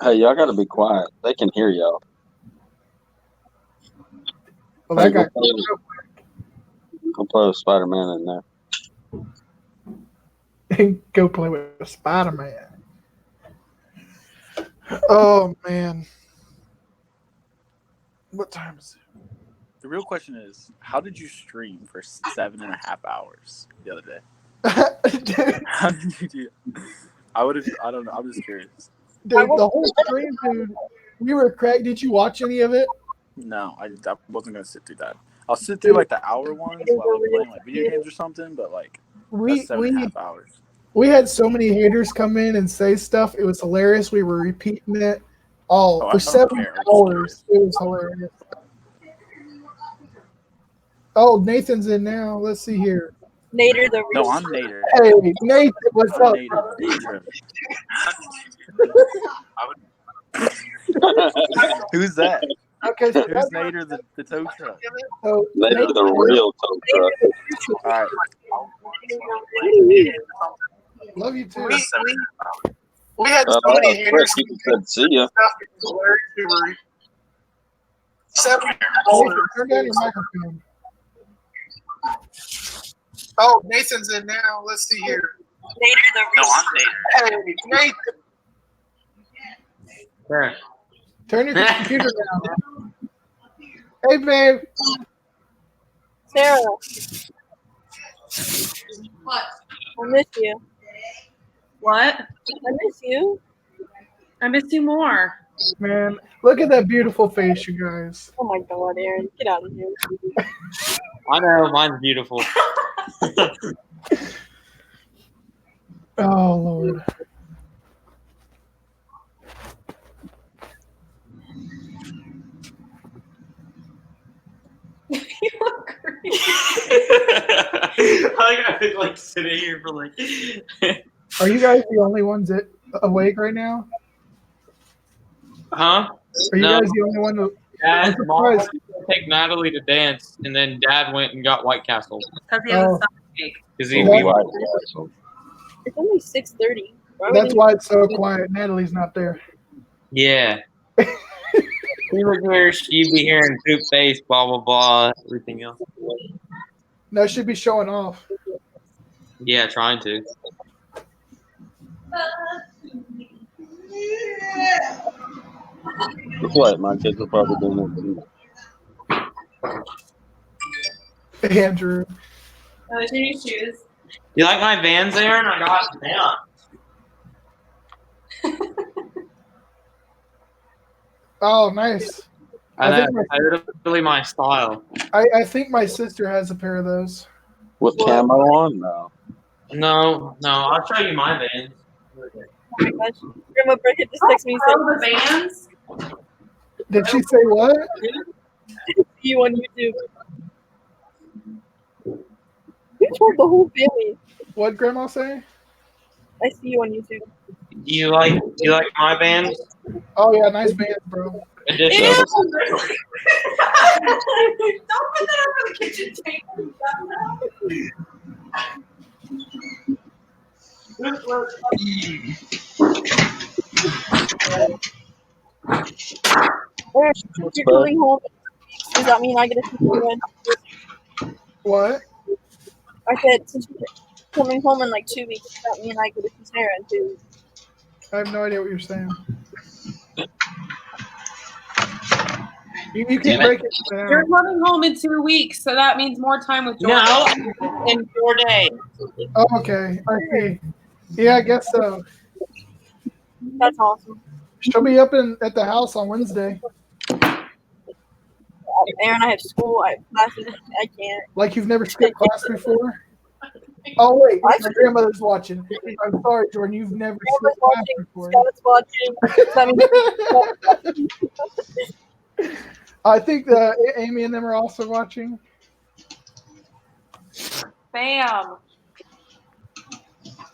Hey, y'all gotta be quiet. They can hear y'all. Well, Hey, that guy. go play with Spider-Man in there. Go play with Spider-Man. Oh man, what time is The real question is, how did you stream for 7.5 hours the other day? it? Dude, How did you do? I would have. I don't know. I'm just curious. the whole stream, dude. We were cracked. Did you watch any of it? No, I wasn't gonna sit through that. I'll sit through like the hour ones while I'm playing like video games or something. But like that's 7.5 hours. We had so many haters come in and say stuff. It was hilarious. We were repeating it all Oh, I for don't 7 care. hours. It was hilarious. Oh, Nathan's in now. Let's see here. Nader the No, I'm Nader. Hey, Nathan, what's I'm up? Nader. Who's that? Okay, so Who's Nader the tow truck? So, They're the real tow truck. All right. love you too. We had so many haters. Chris, you said see ya. We were 7 Nathan, hours. turn down your microphone. Oh, Nathan's in now. Let's see here. Nader the No, I'm Nader. Hey, Nathan. Sure. Turn your computer down. Hey, babe. Sarah, What? I miss you. What? I miss you. I miss you more. Man, look at that beautiful face, you guys. Oh my God, Aaron, get out of here. I know mine's beautiful. Oh, Lord. You look great. I've been like sitting here for like. Are you guys the only ones that awake right now? Huh? Are you No. guys the only one who... Dad, I'm Mom surprised. take Natalie to dance, and then Dad went and got White Castle Because he has Oh. a stomach ache. because Oh, he. wow. It's only 6:30. That's why it's so quiet. Natalie's not there. Yeah. He was here. You'd be hearing poop face, blah blah blah, everything else. No, she'd be showing off. Yeah, trying to. It's what my kids are probably doing it too. Andrew. Those are your shoes. You like my Vans, Aaron? I got them. Oh, nice. I And think that's totally my style. I think my sister has a pair of those. With camo on? No. No, I'll show you my Vans. Oh my gosh. Grandma Brickett just texted me and Oh, the Vans? Did she say what? said, see you on YouTube. You told the whole family. What Grandma say? I see you on YouTube. Do you like my Vans? Oh yeah, nice bands, bro. Edition. Ew! Don't put that over the kitchen table. Aaron, you're coming home. Does that mean I get a see Sarah? What? I said, since you're coming home in like 2 weeks, does that mean I get a see Sarah in 2 weeks? I have no idea what you're saying. You can't break it You're down. coming home in 2 weeks, so that means more time with Jordan. No, in 4 days. Oh, okay, I see. Yeah, I guess so. That's awesome. She'll be up at the house on Wednesday. Aaron, I have school. I have classes. I can't. Like you've never skipped class before? Oh wait, my grandmother's watching. I'm sorry, Jordan. You've never Grandma's skipped class watching. before. Scott's watching. That means I think Amy and them are also watching. Bam.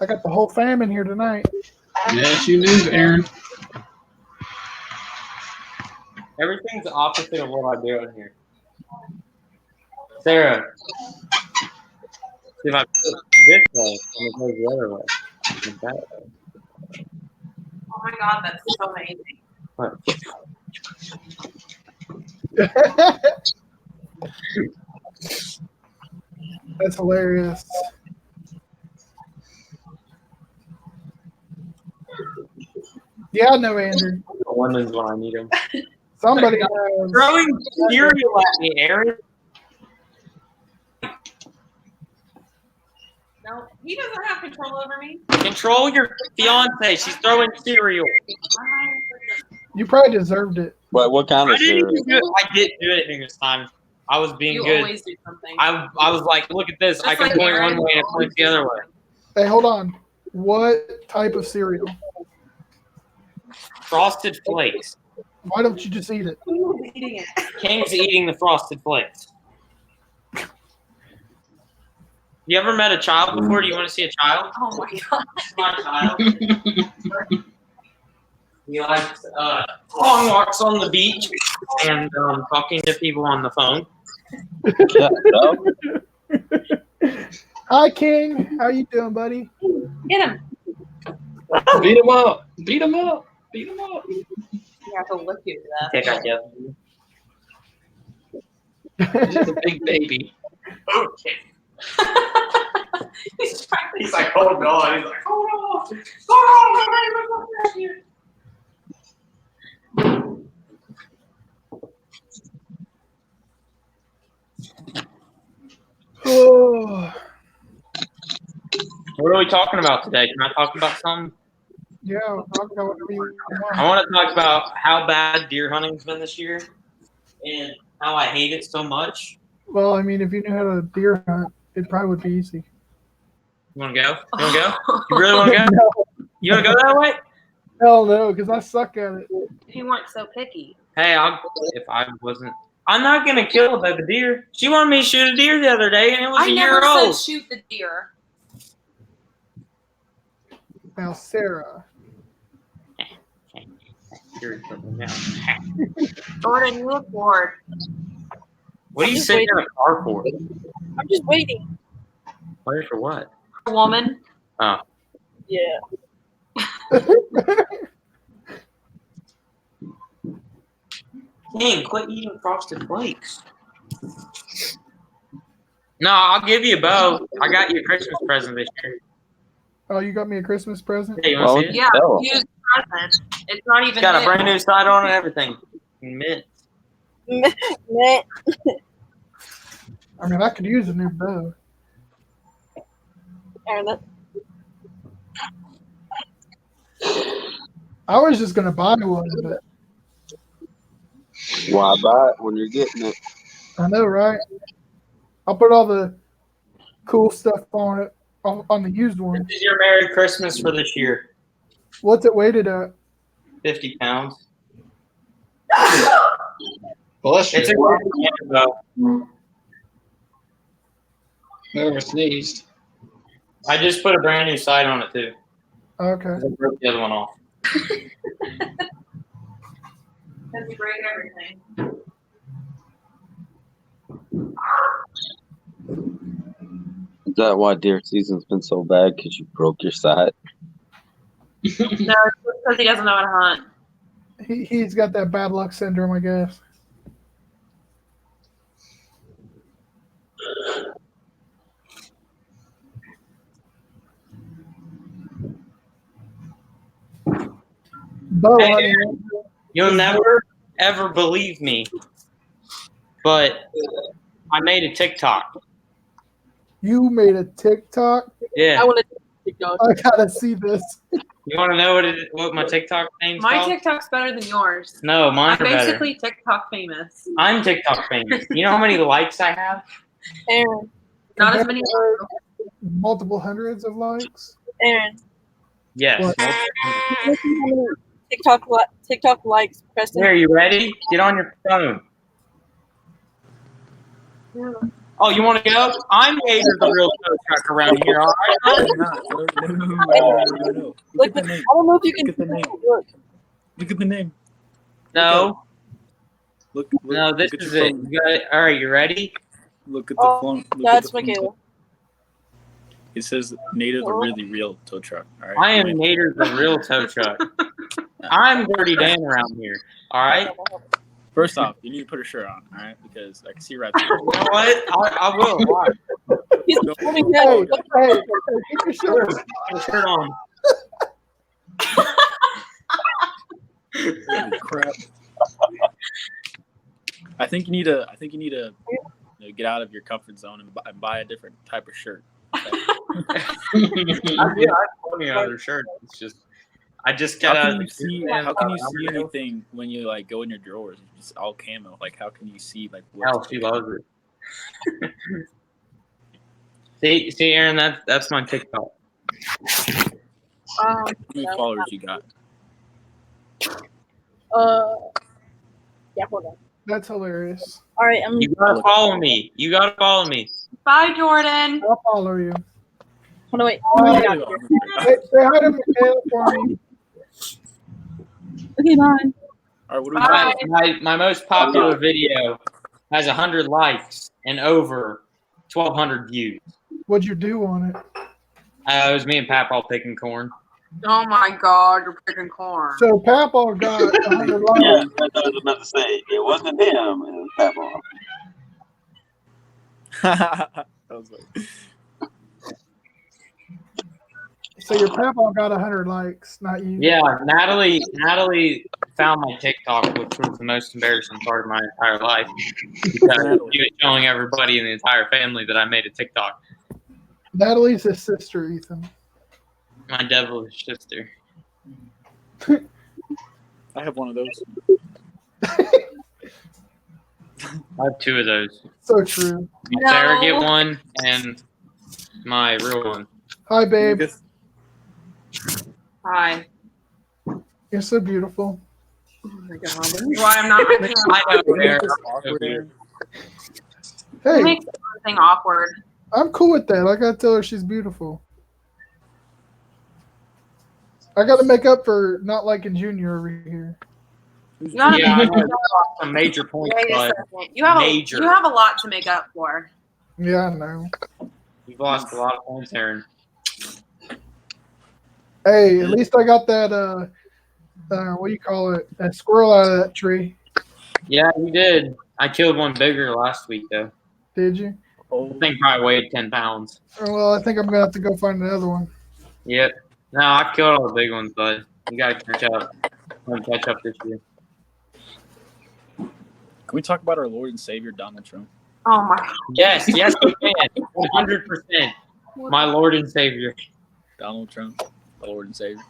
I got the whole fam in here tonight. Yes, you do, Aaron. Everything's opposite of what I do in here. Sarah, if I put it this way, and it goes the other way. Like that way. Oh my god, that's so amazing. That's hilarious. Yeah, I know, Andrew. Lemons when I need them. Somebody knows. Throwing cereal at me, Aaron. No, he doesn't have control over me. Control your fiance. She's throwing cereal. You probably deserved it. But what kind I of didn't cereal? even do it. I didn't do it this time. I was being You good. always do something. I was like, look at this. Just I can like point Aaron. one way and it points the other way. Hey, hold on. What type of cereal? Frosted Flakes. Why don't you just eat it? Who's eating it? King's eating the Frosted Flakes. You ever met a child before? Do you want to see a child? Oh my god. This is my child. He likes long walks on the beach and talking to people on the phone. Hi, King. How you doing, buddy? Get him. Beat him up. Beat him up. Beat him up. You have to lick you to that. Okay, I guess. He's a big baby. Okay. He's trying to. He's like, hold on. He's like, hold on. Oh, What are we talking about today? Can I talk about something? yeah, I'll go whatever you I want. want to talk about how bad deer hunting's been this year and how I hate it so much. Well, I mean, if you knew how to deer hunt, it probably would be easy. You want to go? You want to go? You really want to go? No, You want to go that way? hell no, because I suck at it. You weren't so picky. Hey, if I wasn't, I'm not gonna kill a baby deer. She wanted me to shoot a deer the other day, and it was I a never year said old. shoot the deer. Now, Sarah. Jordan, you look bored. What are I'm you just sitting in a car for? I'm just waiting. Wait for what? A woman. Oh, Yeah. dang! Quit eating Frosted Flakes. No, I'll give you a bow. I got you a Christmas present this year. Oh, you got me a Christmas present? Hey, you Well, want to see it? Yeah, Oh. use present. It's not even. It's got a new. brand new side on and everything. Mint. Meh. I mean, I could use a new bow. Aaron, that, I was just gonna buy one, but Why buy it when you're getting it? I know, right? I'll put all the cool stuff on it on the used one. This is your Merry Christmas for this year. What's it weighted at? 50 pounds. Bless It's a you. good bow. Whoever sneezed. I just put a brand new sight on it too. Okay. 'Cause I broke the other one off. Because you break everything. Is that why deer season's been so bad? Because you broke your side? No, it's because he doesn't know how to hunt. He's got that bad luck syndrome, I guess. Bow Hey, hunting. You'll never ever believe me, but I made a TikTok. You made a TikTok. Yeah. I want to TikTok. I gotta see this. You want to know what my TikTok name's My called? TikTok's better than yours. No, mine I'm are better. basically TikTok famous. I'm TikTok famous. You know how many likes I have? Aaron, Not as many. Multiple hundreds of likes. Aaron, Yes. What? how many TikTok likes Preston? There, you ready? Get on your phone. Oh, you want to go? I'm Gator, the real tow truck around here. All right. No. Look, I don't know if you can Look at the name. look. Look at the name. No, Look. no, this look at is your it. phone. You got it. All right, you ready? Look at the Oh, phone. Look at that's the phone. Michaela. It says Native, the really real tow truck. All right. I am Nader, the real tow truck. I'm Dirty Dan around here. All right. First off, you need to put a shirt on, all right? Because I can see right through You know what? I will. Why? He's Don't- putting Hey, that. hey, get your shirt. Put a shirt on. Holy crap. I think you need to get out of your comfort zone and buy a different type of shirt. I have plenty of other shirts. It's just I just How gotta. can you see anything when you like go in your drawers? It's just all camo. Like how can you see like Hell, she loves it. see, Aaron, that's my TikTok. How many followers you got? Yeah, hold on. That's hilarious. All right, I'm. You gotta follow me. You gotta follow me. Bye, Jordan. I'll follow you. Hold on, wait. Say hi to Michaela for me. Okay, bye. All right, what are we doing? My most popular video has 100 likes and over 1,200 views. What'd you do on it? It was me and Papal picking corn. Oh my God, you're picking corn. So Papa got 100 Yeah, likes. that's what I was about to say. It wasn't him. It was Papa. That was like, So your Papa got 100 likes, not you. Yeah, Natalie found my TikTok, which was the most embarrassing part of my entire life. Because she was showing everybody in the entire family that I made a TikTok. Natalie's his sister, Ethan. My devilish sister. I have one of those. I have two of those. So true. My surrogate one and my real one. Hi, babe. Hi. You're so beautiful. Oh my God. This is why I'm not on camera. I know, Aaron. Awkward, Aaron. It Hey, makes everything awkward. I'm cool with that. I gotta tell her she's beautiful. I gotta make up for not liking Junior over here. You gotta Yeah, I make know. Some major points, Wait a but second. You have major. a lot to make up for. Yeah, I know. you've lost a lot of points, Aaron. Hey, at least I got that what do you call it? That squirrel out of that tree. Yeah, you did. I killed one bigger last week, though. Did you? Oh, I think probably weighed 10 pounds. Well, I think I'm gonna have to go find another one. Yep. No, I killed all the big ones, but you gotta catch up. I'm gonna catch up this year. can we talk about our Lord and Savior Donald Trump? Oh my God. Yes, we can. 100%. My Lord and Savior. Donald Trump, our Lord and Savior.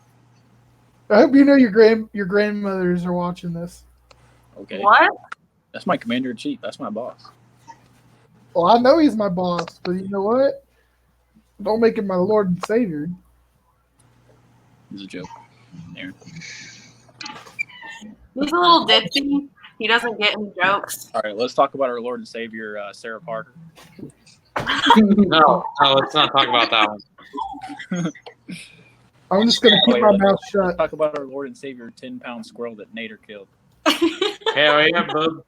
I hope you know your grandmothers are watching this. Okay. What? That's my commander in chief. That's my boss. Well, I know he's my boss, but you know what? Don't make him my Lord and Savior. It's a joke. Aaron. He's a little ditzy. He doesn't get any jokes. All right, let's talk about our Lord and Savior, Sarah Parker. No, let's not talk about that one. I'm just gonna keep my mouth shut. Let's talk about our Lord and Savior 10-pound squirrel that Nader killed. Hell yeah, bub.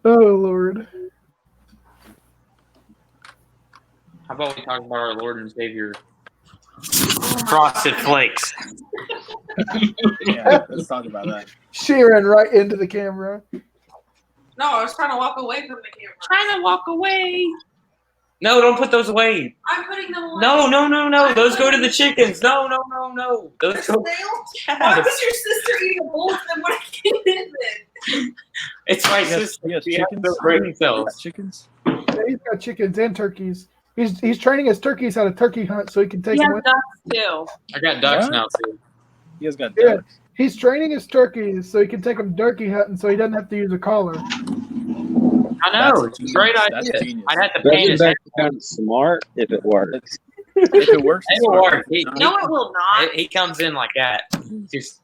Oh Lord. How about we talk about our Lord and Savior, Frosted Flakes? Yeah, let's talk about that. She ran right into the camera. No, I was trying to walk away from the camera. Trying to walk away. No, don't put those away. I'm putting them away. No. Those go to the chickens. No. Those go. Why was your sister eating a bowl of them when I came in then? It's my Yes, sister. yes, She has chickens. the brain cells. Chickens. Yeah, he's got chickens and turkeys. He's training his turkeys how to turkey hunt so he can take He them has with. ducks too. I got ducks What? now too. He has got Yeah. ducks. He's training his turkeys so he can take them turkey hunting so he doesn't have to use a collar. I know. That's It's a great That's idea. genius. I'd have to paint his head. Kind of smart if it works. If it works, it's It'll smart. work. No, it will not. He comes in like that. Just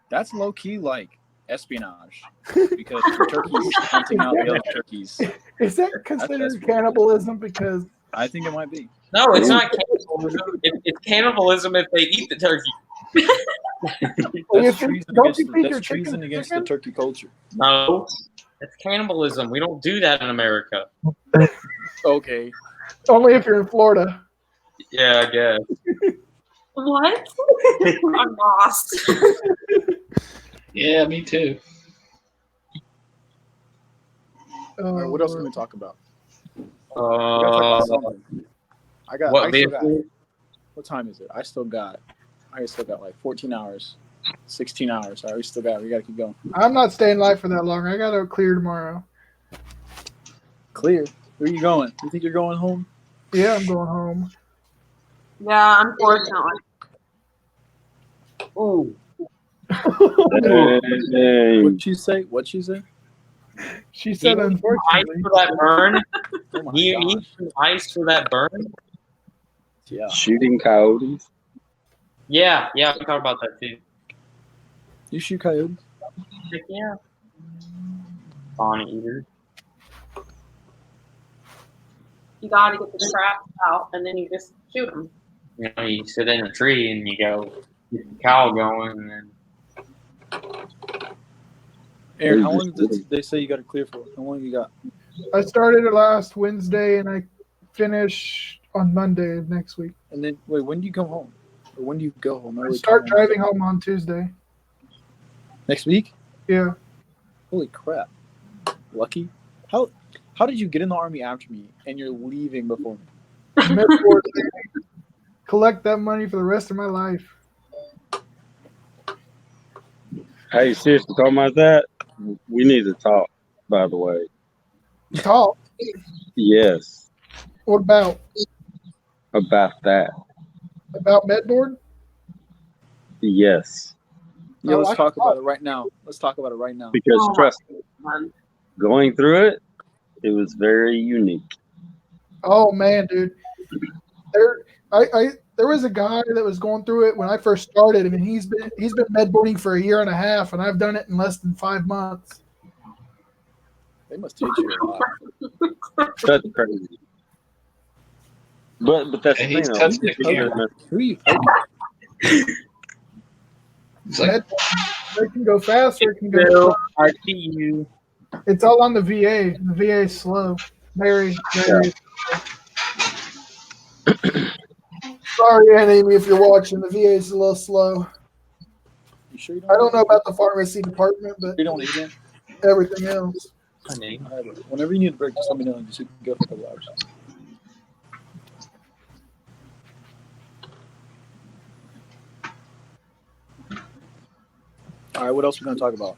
That's low key like espionage because the turkey's hunting out the other turkeys. Is that That's considered cannibalism? Because I think it might be. no, it's not cannibalism. It's cannibalism if they eat the turkey. That's if you- treason don't against, you feed the, your that's treason chicken against chicken? the turkey culture. No, it's cannibalism. We don't do that in America. Okay. only if you're in Florida. Yeah, I guess. What? I'm lost. Yeah, me too. All right, what else can we talk about? We gotta talk Uh, about something. what I still got. vehicle? What time is it? I still got like 14 hours, 16 hours. All right, we gotta keep going. I'm not staying live for that long. I got to clear tomorrow. Clear. Where you going? You think you're going home? Yeah, I'm going home. Yeah, unfortunately. Ooh. Dang. What'd she say? She said, Ice unfortunately. for that burn. Oh my You gosh. need some ice for that burn. Yeah. Shooting coyotes. Yeah, we talked about that too. You shoot coyotes? Heck yeah. Fawn eater. You gotta get the traps out, and then you just shoot them. You know, you sit in a tree and you go get the cow going, and then Aaron, how long did they say you got to clear for? How long you got? I started it last Wednesday and I finish on Monday of next week. And then wait, when do you come home? Or when do you go home? I start driving home on Tuesday. Next week? Yeah. Holy crap! Lucky. How did you get in the army after me and you're leaving before me? Medboard, collect that money for the rest of my life. Hey, seriously, talking about that? We need to talk, by the way. Talk. Yes, What about? about that. About Medboard? Yes. Yeah, Oh, let's I talk can about talk. it right now. Because Oh, trust me, going through it, it was very unique. Oh man, dude. There was a guy that was going through it when I first started. I mean, he's been medboarding for a year and a half, and I've done it in less than 5 months. They must teach you a lot. That's crazy. But that's the He's thing, though. touched it here. Who are you poking? It's like, It can go fast or it can go Bill, slow. I see you. It's all on the VA. The VA is slow. Very, very. Sorry, Aunt Amy, if you're watching. The VA is a little slow. You sure you don't? I don't know about the pharmacy department, but You don't need it. everything else. Honey. All right, bro. Whenever you need a break, just let me know and just go for a couple hours. All right, what else are we gonna talk about?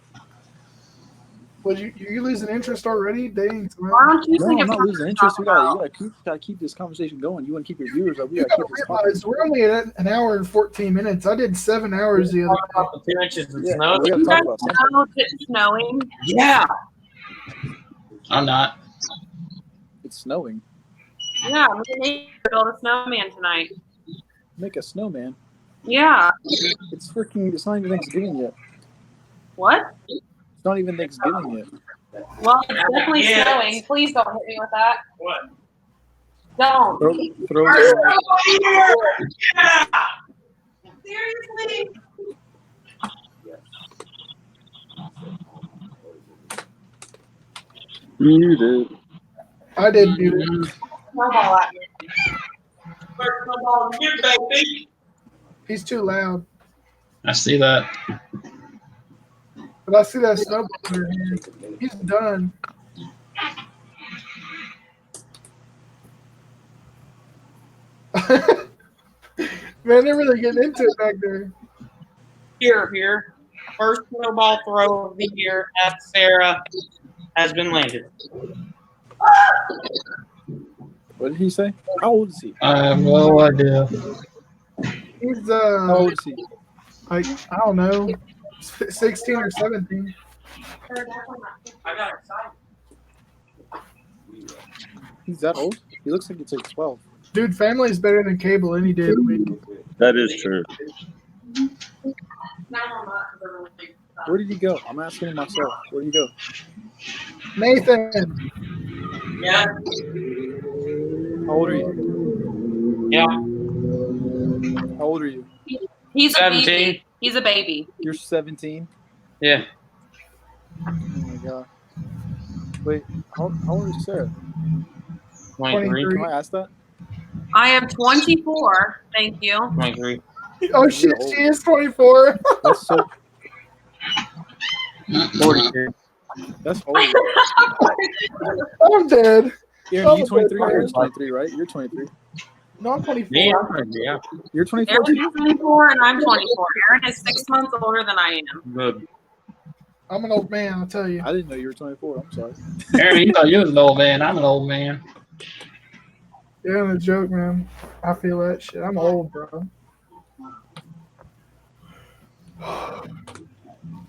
Well, you losing interest already? Dang. Why don't you No, think I'm not about losing interest. We gotta keep this conversation going. You want to keep your viewers up? We You gotta gotta keep this realize we're only at an hour and 14 minutes. I did 7 hours the other Talk about the 2 inches of Yeah, snow. we gotta You talk guys about something. know it's snowing. Yeah. I'm not. It's snowing. Yeah, me and Nate built a snowman tonight. Make a snowman. Yeah. It's freaking. It's not even Thanksgiving yet. What? It's not even Thanksgiving yet. Well, it's definitely snowing. Please don't hit me with that. What? Don't. Throw Yeah. Seriously? Muted. I did mute it. Snowball at me. He's too loud. I see that. But I see that snowball in your hand. He's done. Man, they're really getting into it back there. Here. First snowball throw of the year at Sarah has been landed. What did he say? How old is he? I have no idea. He's How old is he? like I don't know, 16 or 17. I got excited. He's that old? He looks like he's like 12. Dude, family's better than cable any day of the week. That is true. Where did he go? I'm asking him myself. Where did he go? Nathan, Yeah. How old are you? Yeah. How old are you? He's a 17. baby. He's a baby. You're 17? Yeah. Oh my god. Wait, how old is Sarah? 23. Can I ask that? I am 24. Thank you. 23. Oh shit, she is 24. That's so. 42. That's old. I'm dead. Aaron, you 23? Aaron's 23, right? You're 23. No, I'm 24. Yeah. You're 24 Aaron's too? 24 and I'm 24. Aaron is 6 months older than I am. Good. I'm an old man, I'll tell you. I didn't know you were 24. I'm sorry. Aaron, you thought you was an old man. I'm an old man. Yeah, no joke, man. I feel that shit. I'm old, bro.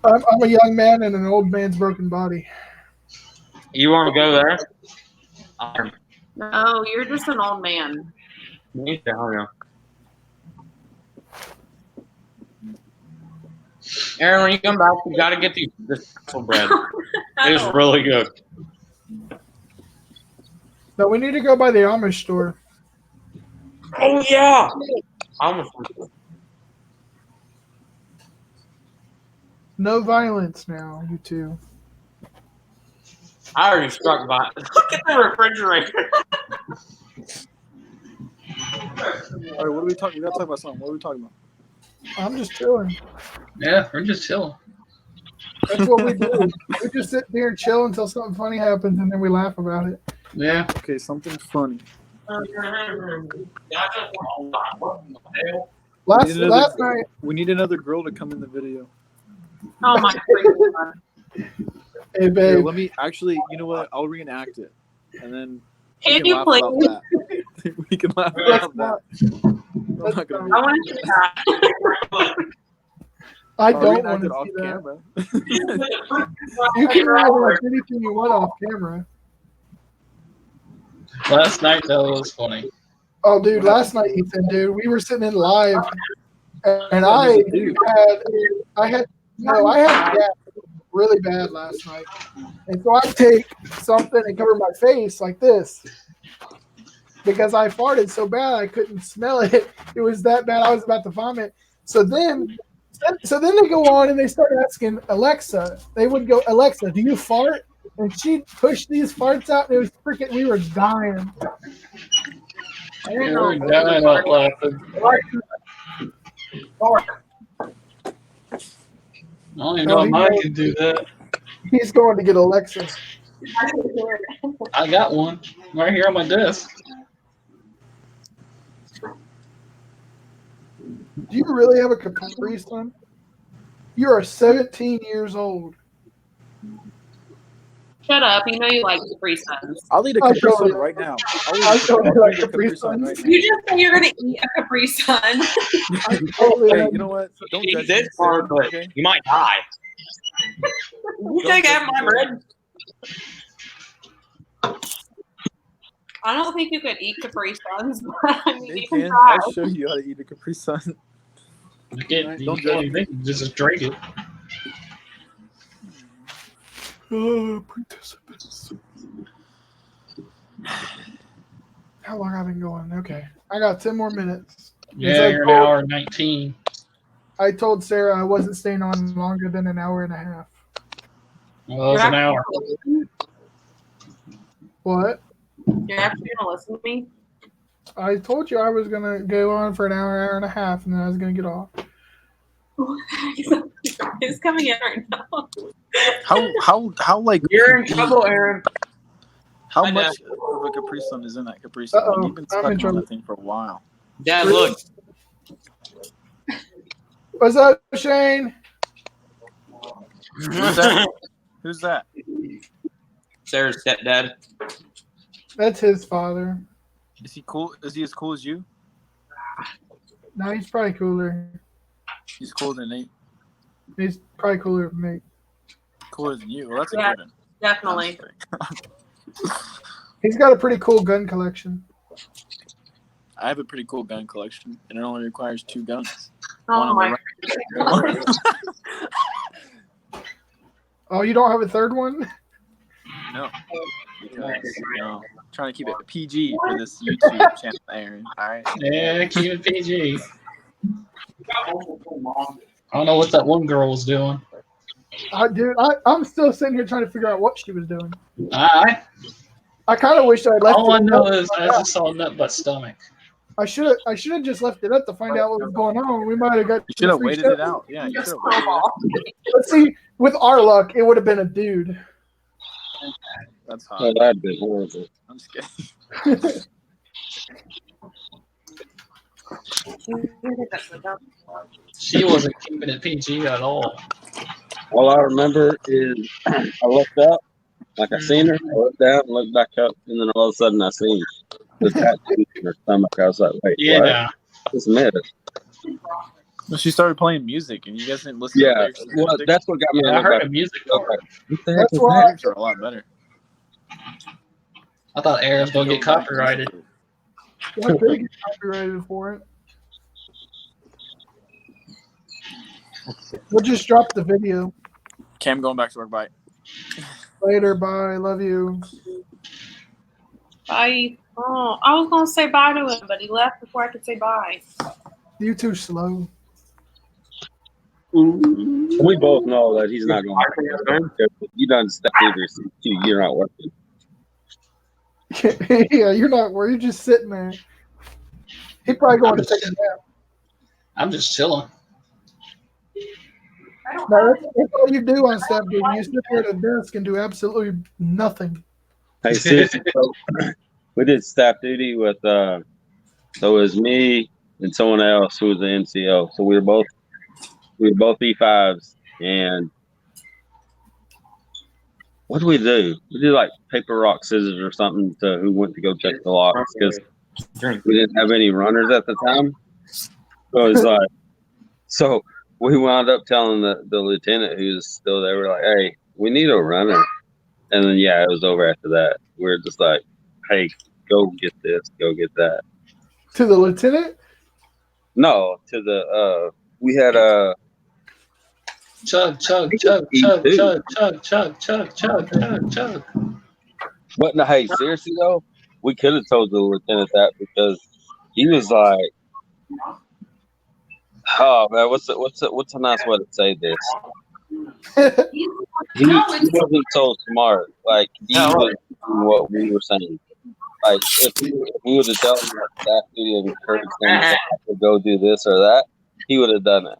I'm a young man in an old man's broken body. You want to go there? No, you're just an old man. Me too, yeah. Aaron, when you come back, you got to get this pretzel bread. It is really good. No, we need to go by the Amish store. Oh, yeah. Almost. No violence now, you two. I already struck by. Look at the refrigerator. All right, what are we talking? We gotta talk about something. What are we talking about? I'm just chilling. Yeah, we're just chilling. That's what we do. We just sit there and chill until something funny happens, and then we laugh about it. Yeah. Okay, something funny. Last night. We need another girl to come in the video. Oh my God. Hey, Here, babe. let me actually. You know what? I'll reenact it, and then we Can can you laugh please? about that. We can laugh about that. I'm not gonna I want to see that. I I'll don't reenact want it to off see that. camera. You can reenact anything you want off camera. Last night, though, was funny. Oh, dude, last night, Ethan, dude, we were sitting in live, and I had gas really bad last night, and so I take something and cover my face like this because I farted so bad I couldn't smell it. It was that bad I was about to vomit. So then they go on and they start asking Alexa. They would go, Alexa, do you fart? And she'd push these farts out, and it was freaking. We were dying. I didn't Yeah, know. we're dying out laughing. I don't even know if I can do that. He's going to get Alexa. I didn't hear it. I got one right here on my desk. Do you really have a Capri Sun? You are 17 years old. Shut up. You know you like Capri Suns. I'll eat a I'll Capri show Sun you. right now. I'll show you like Capri Sun Suns. right now. You just say you're going to eat a Capri Sun. Hey, you know what? Don't Eat judge this me, part, but okay? you might die. You take half my bread. I don't think you could eat Capri Suns, but I mean, Hey, you can Ken, try. I'll show you how to eat a Capri Sun. You can't, you Don't can't judge me. even just drink it. Participants. How long have I been going? Okay. I got 10 more minutes. Yeah, you're an hour and 19. I told Sarah I wasn't staying on longer than an hour and a half. Well, that's an hour. What? You're actually going to listen to me? I told you I was going to go on for an hour and a half, and then I was going to get off. It's coming in right now. How like You're in trouble, Aaron. how I know. much of a Capri Sun is in that Capri Sun? Uh-oh, Like, you've been I'm stuck in on trouble. that thing for a while. Dad, look. What's up, Shane? Who's that? Who's that? Sarah's stepdad. That's his father. Is he cool? Is he as cool as you? No, he's probably cooler. He's cooler than Nate. He's probably cooler than me. Cooler than you. Well, that's a Yeah. given. Definitely. He's got a pretty cool gun collection. I have a pretty cool gun collection, and it only requires 2 guns. Oh One my on the right. Oh, you don't have a third one? No, because I'm trying to keep it PG for this YouTube channel, Aaron. All right. Yeah, keep it PG. I don't know what that one girl was doing. I'm still sitting here trying to figure out what she was doing. I I kind of wish I left. all I it know alone. is I just saw a nut butt stomach. I should have just left it up to find out what was going on. We might have got. You should have free waited shit. it out. Yeah, you Just should have waited it out. Let's see. With our luck, it would have been a dude. That's Oh, hot. that'd be horrible. I'm just kidding. She wasn't keeping it PG at all. All I remember is I looked up, like I seen her, I looked down, looked back up, and then all of a sudden I seen the tattoo in her stomach. I was like, wait, Yeah. what? This mess. Well, she started playing music, and you guys didn't listen to the Yeah, lyrics. well, that's what got me. Yeah, I on heard back. the music. Okay. What the heck That's is The why- that? lyrics are a lot better. I thought Aaron's gonna get copyrighted. Yeah, they get copyrighted for it. We'll just drop the video. Cam going back to work. Bye. Later, bye. Love you. Bye. Oh, I was gonna say bye to him, but he left before I could say bye. You too slow. We both know that he's not going to. If you done step either, you're not working. Yeah, you're not worried. You're just sitting there. He probably going to take a nap. I'm just chilling. No, that's all you do on staff duty. You sit there at a desk and do absolutely nothing. Hey, seriously, so, we did staff duty with so it was me and someone else who was the NCO. So we were both E5s, and what did we do? We did like paper, rock, scissors or something to who went to go check the locks because we didn't have any runners at the time. So it was like, so we wound up telling the lieutenant who's still there, we're like, hey, we need a runner. And then, yeah, it was over after that. We were just like, hey, go get this, go get that. To the lieutenant? No, to the, we had a, Chug, chug, chug, chug, chug, chug, chug, chug, chug, chug, chug. but no, hey, seriously though, we could have told the lieutenant that because he was like, oh man, what's a nice way to say this? He wasn't so smart. Like he was what we were saying. Like if we would have told him that duty and encouraged him to go do this or that, he would have done it.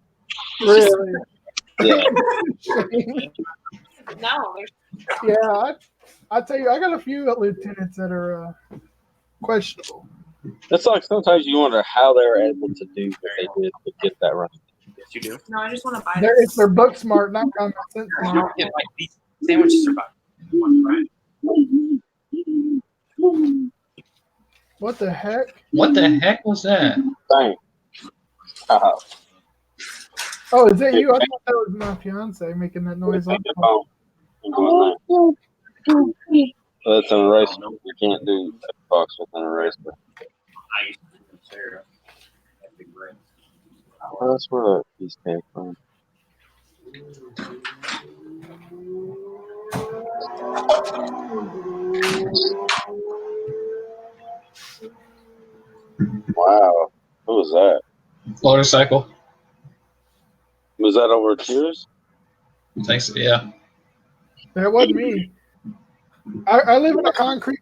Really? Yeah. No, there's Yeah, I tell you, I got a few lieutenants that are questionable. It's like sometimes you wonder how they were able to do what they did to get that right. Yes, you do. no. I just want to buy It's their book smart, not common sense. smart. Get like these sandwiches are about one What the heck? What the heck was that? Dang. Oh, is that you? I thought that was my fiance making that noise. Take your phone and go in there. So that's an eraser. You can't do Xbox with an eraser. Oh, that's where the piece came from. Wow. Who was that? Motorcycle. Was that over Cheers? Thanks. Yeah. That wasn't me. I live in a concrete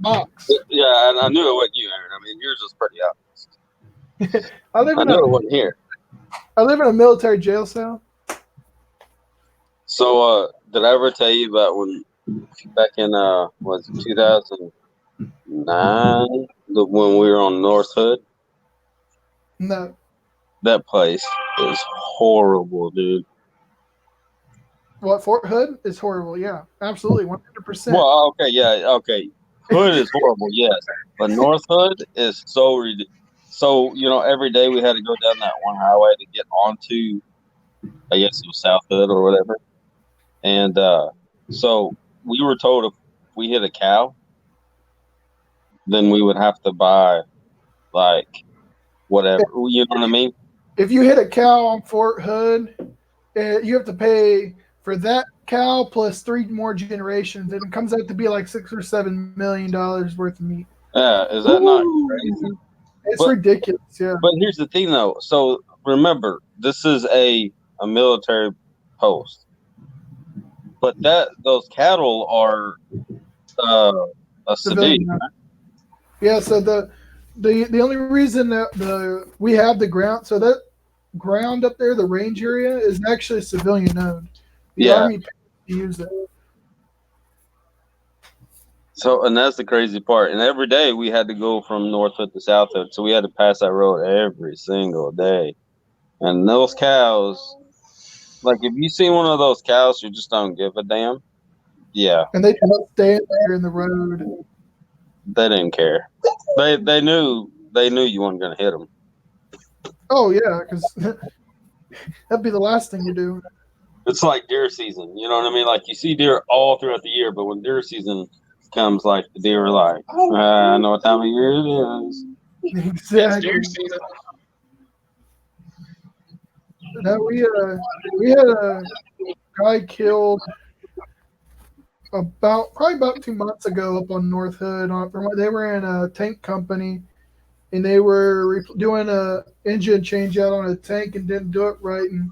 box. Yeah, and I knew it wasn't you, Aaron. I mean, yours was pretty obvious. I live I in knew it a wasn't here. I live in a military jail cell. So, did I ever tell you about when back in was it 2009 when we were on North Hood? No. That place is horrible, dude. What, Fort Hood is horrible. Yeah, absolutely, 100%. Well, okay, yeah, okay. Hood is horrible, yes, but North Hood is so ridiculous. So every day we had to go down that one highway to get onto, I guess it was South Hood or whatever. And so we were told if we hit a cow, then we would have to buy like whatever. You know what I mean? If you hit a cow on Fort Hood, you have to pay for that cow plus 3 more generations, and it comes out to be like $6 or $7 million worth of meat. Yeah, is that not crazy? It's ridiculous. Yeah. But here's the thing, though. So remember, this is a military post, but those cattle are a civilian. Yeah. So the only reason that we have the ground, so that ground up there, the range area, is actually civilian owned. The Yeah. Army pays to use it. So, and that's the crazy part. And every day we had to go from North Hood to South Hood, so we had to pass that road every single day. And those cows, like if you see one of those cows, you just don't give a damn. Yeah, And they just stand there in the road. they didn't care. They knew you weren't gonna hit them. Oh yeah, because that'd be the last thing you do. It's like deer season. You know what I mean? Like you see deer all throughout the year, but when deer season comes, like the deer are like, I know what time of year it is. It's Exactly. deer season. No, we had a guy killed probably about 2 months ago up on North Hood. They were in a tank company, and they were doing a engine change out on a tank and didn't do it right. And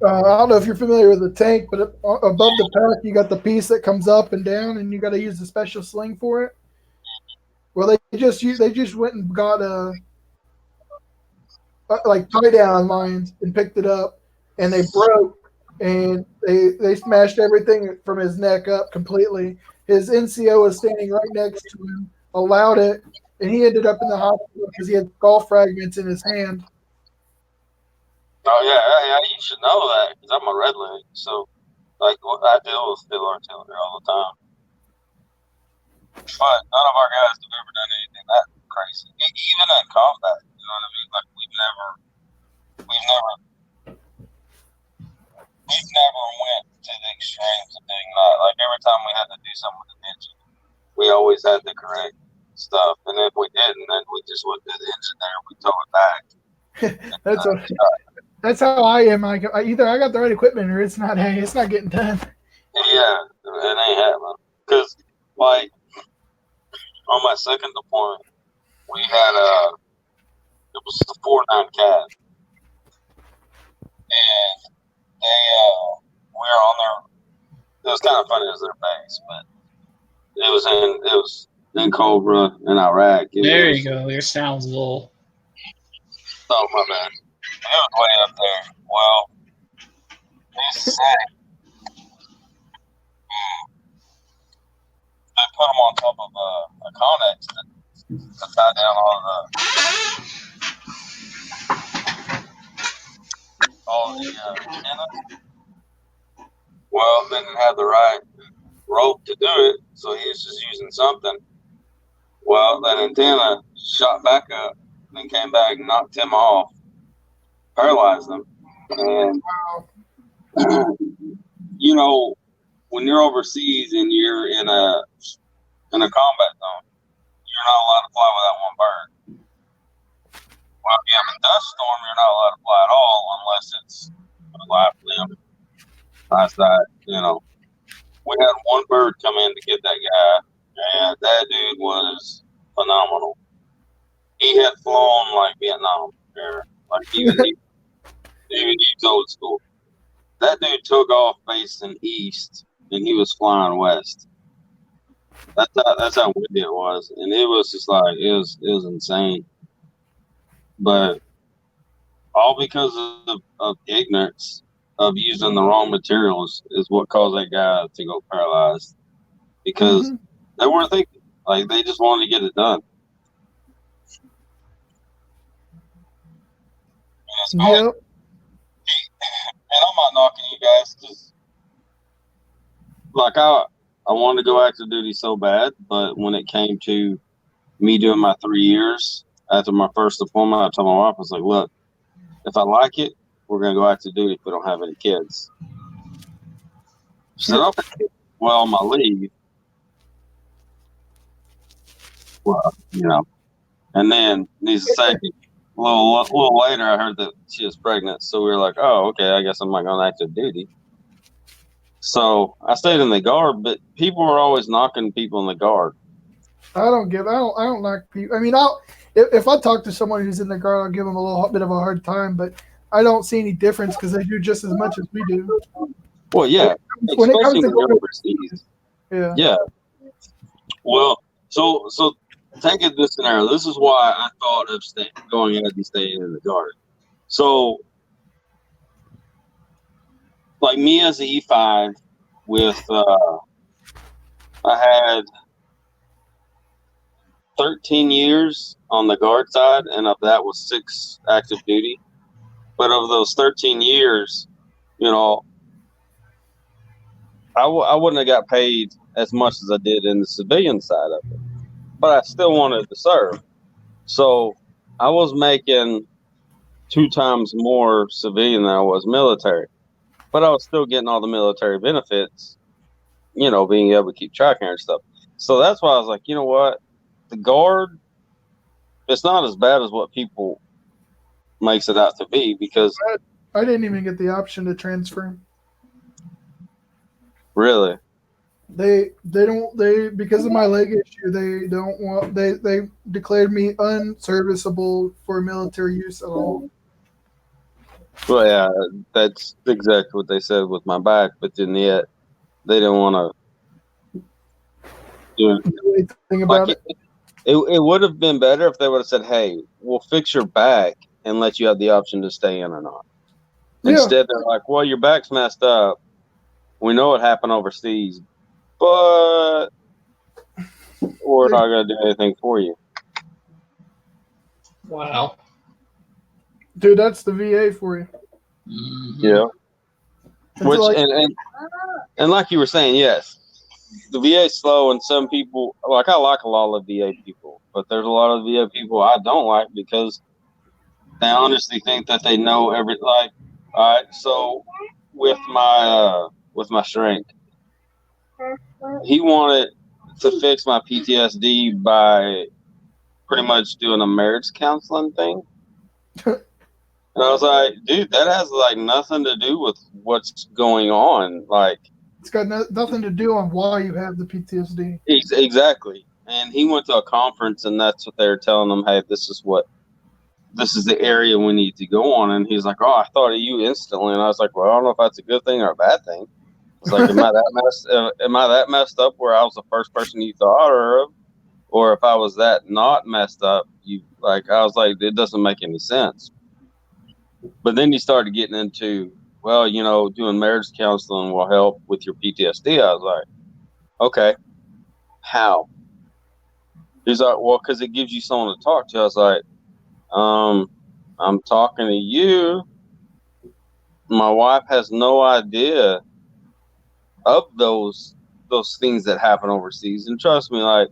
I don't know if you're familiar with the tank, but above the pack you got the piece that comes up and down, and you got to use a special sling for it. Well, they just went and got like tie down lines and picked it up, and they broke. And they smashed everything from his neck up completely. His NCO was standing right next to him, allowed it, and he ended up in the hospital because he had golf fragments in his hand. Oh yeah, you should know that because I'm a red leg. So, like, I deal with field artillery all the time. But none of our guys have ever done anything that crazy, even in combat. You know what I mean? Like we've never went to the extremes of doing that. Like every time we had to do something with the engine, we always had the correct stuff. And if we didn't, then we just wouldn't do the engine there. We tow it back. That's how I am. Either I got the right equipment or it's not getting done. Yeah, it ain't happening. Because, like, on my second deployment, we had it was the 4.9 Cat. And we were on their, it was kind of funny as their base, but it was in Cobra in Iraq. There you go. Your sound's a little. Oh, my bad. It was way up there. Well, they said they put them on top of a Connex to tie down all the antennas. Well, they didn't have the right rope to do it, so he was just using something. Well, that antenna shot back up and came back and knocked him off, paralyzed him. And, you know, when you're overseas and you're in a combat zone, you're not allowed to fly without one bird. Well, if you have a dust storm, you're not allowed to fly at all unless it's a live limb. That's that, you know. We had one bird come in to get that guy, and that dude was phenomenal. He had flown like Vietnam there. Like he was old school. That dude took off facing east, and he was flying west. That's how windy it was, and it was just like it was insane. But all because of ignorance of using the wrong materials is what caused that guy to go paralyzed. Because they weren't thinking, like they just wanted to get it done. Yep. And I'm not knocking you guys because, like, I wanted to go active duty so bad, but when it came to me doing my 3 years after my first deployment, I told my wife, I was like, look, if I like it, we're going to go active duty if we don't have any kids. She said, okay, well, on my leave, well, you know, and then needs to say, a little later, I heard that she was pregnant, so we were like, oh, okay, I guess I'm not going active duty. So I stayed in the guard, but people were always knocking people in the guard. I don't like people. I mean, if I talk to someone who's in the guard, I'll give them a little bit of a hard time, but I don't see any difference because they do just as much as we do. Well, yeah, When it comes especially to when you're going overseas. Yeah. Yeah. Well, so take it this scenario. This is why I thought of going ahead and staying in the Guard. So, like me as an E5 with, I had 13 years on the Guard side, and of that was 6 active duty. But of those 13 years, you know, I wouldn't have got paid as much as I did in the civilian side of it. But I still wanted to serve. So I was making 2 times more civilian than I was military. But I was still getting all the military benefits, you know, being able to keep track and stuff. So that's why I was like, you know what? The Guard, it's not as bad as what people makes it out to be, because I didn't even get the option to transfer. Really, they because of my leg issue, they don't want they declared me unserviceable for military use at all. Well, yeah, that's exactly what they said with my back, but then yet they didn't want to do anything about it. It would have been better if they would have said, "Hey, we'll fix your back and let you have the option to stay in or not." Yeah. Instead, they're like, "Well, your back's messed up. We know it happened overseas, but we're not going to do anything for you." Wow. Dude, that's the VA for you. Mm-hmm. Yeah. Which like, and like you were saying, yes, the VA is slow, and some people, like, I like a lot of VA people, but there's a lot of VA people I don't like because they honestly think that they know everything. Like, all right, so with my shrink, he wanted to fix my PTSD by pretty much doing a marriage counseling thing. And I was like, dude, that has like nothing to do with what's going on. Like, it's got nothing to do on why you have the PTSD. Exactly. And he went to a conference, and that's what they were telling him. Hey, this is the area we need to go on. And he's like, oh, I thought of you instantly. And I was like, well, I don't know if that's a good thing or a bad thing. It's like, am I that messed up where I was the first person you thought of? Or if I was that not messed up, I was like, it doesn't make any sense. But then he started getting into, well, you know, doing marriage counseling will help with your PTSD. I was like, okay, how? He's like, well, because it gives you someone to talk to. I was like, I'm talking to you. My wife has no idea of those things that happen overseas. And trust me, like,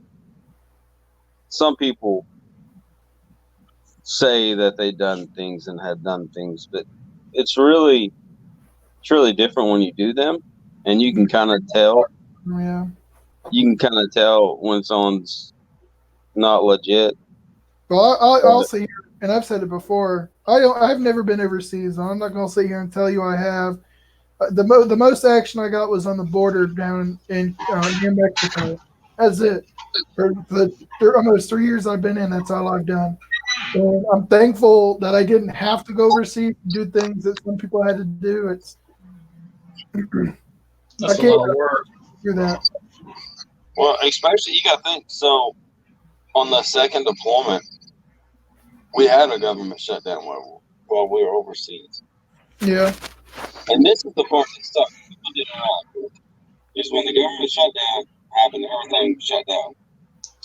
some people say that they've done things and have done things, but it's really different when you do them, and you can kind of tell. Yeah. You can kind of tell when someone's not legit. Well, I'll say here, and I've said it before. I've never been overseas. I'm not going to sit here and tell you I have. The most action I got was on the border down in New Mexico. That's it. For almost 3 years I've been in, that's all I've done. And I'm thankful that I didn't have to go overseas and do things that some people had to do. That's I can't do that. Well, especially you got to think. So on the second deployment, we had a government shutdown while we were overseas. Yeah. And this is the part that stuck. People didn't realize is when the government shutdown happened, everything shut down.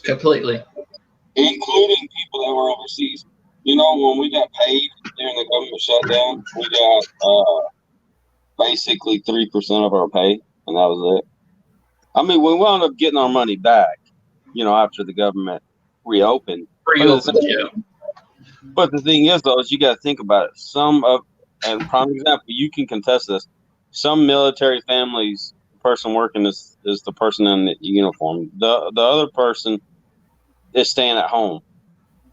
Completely. Including people that were overseas. You know, when we got paid during the government shutdown, we got basically 3% of our pay, and that was it. I mean, we wound up getting our money back, you know, after the government reopened. But the thing is, though, is you got to think about it. And prime example, you can contest this. Some military families, the person working is the person in the uniform. The other person is staying at home.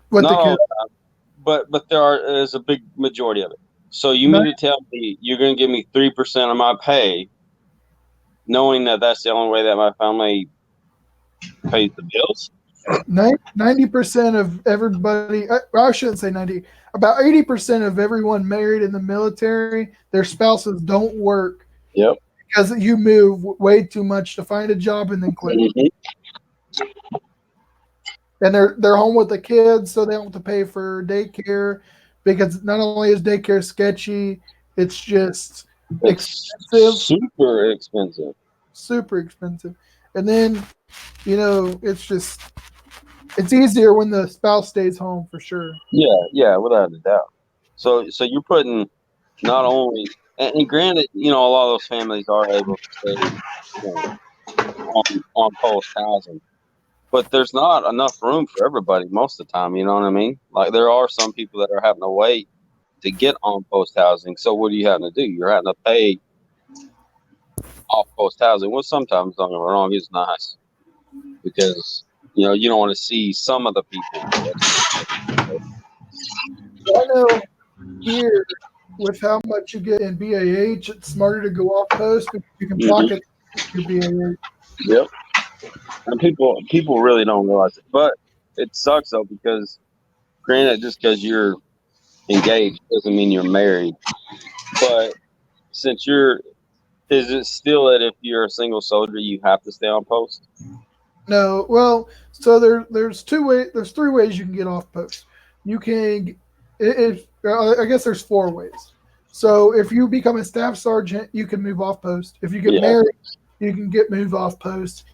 What Not the all the time, but there is a big majority of it. So you mean to tell me you're going to give me 3% of my pay, knowing that that's the only way that my family pays the bills? 90% of everybody, I shouldn't say 90, about 80% of everyone married in the military, their spouses don't work. Yep. Because you move way too much to find a job and then quit. Mm-hmm. and they're home with the kids, so they don't have to pay for daycare because not only is daycare sketchy, it's just It's expensive, super expensive. super expensive. And then, it's easier when the spouse stays home for sure. Yeah, without a doubt. So you're putting not only and granted, a lot of those families are able to stay on post housing, but there's not enough room for everybody most of the time. You know what I mean? Like there are some people that are having to wait to get on post housing. So what are you having to do? You're having to pay off post housing, which sometimes, don't get me wrong, is nice because you don't want to see some of the people. I know here with how much you get in BAH, it's smarter to go off post because you can pocket your BAH. Yep. And people really don't realize it, but it sucks though because, granted, just because you're engaged doesn't mean you're married. But since is it still that if you're a single soldier you have to stay on post? No, well, so there's three ways you can get off post. You can, I guess there's 4 ways. So if you become a staff sergeant, you can move off post. If you get married, you can move off post.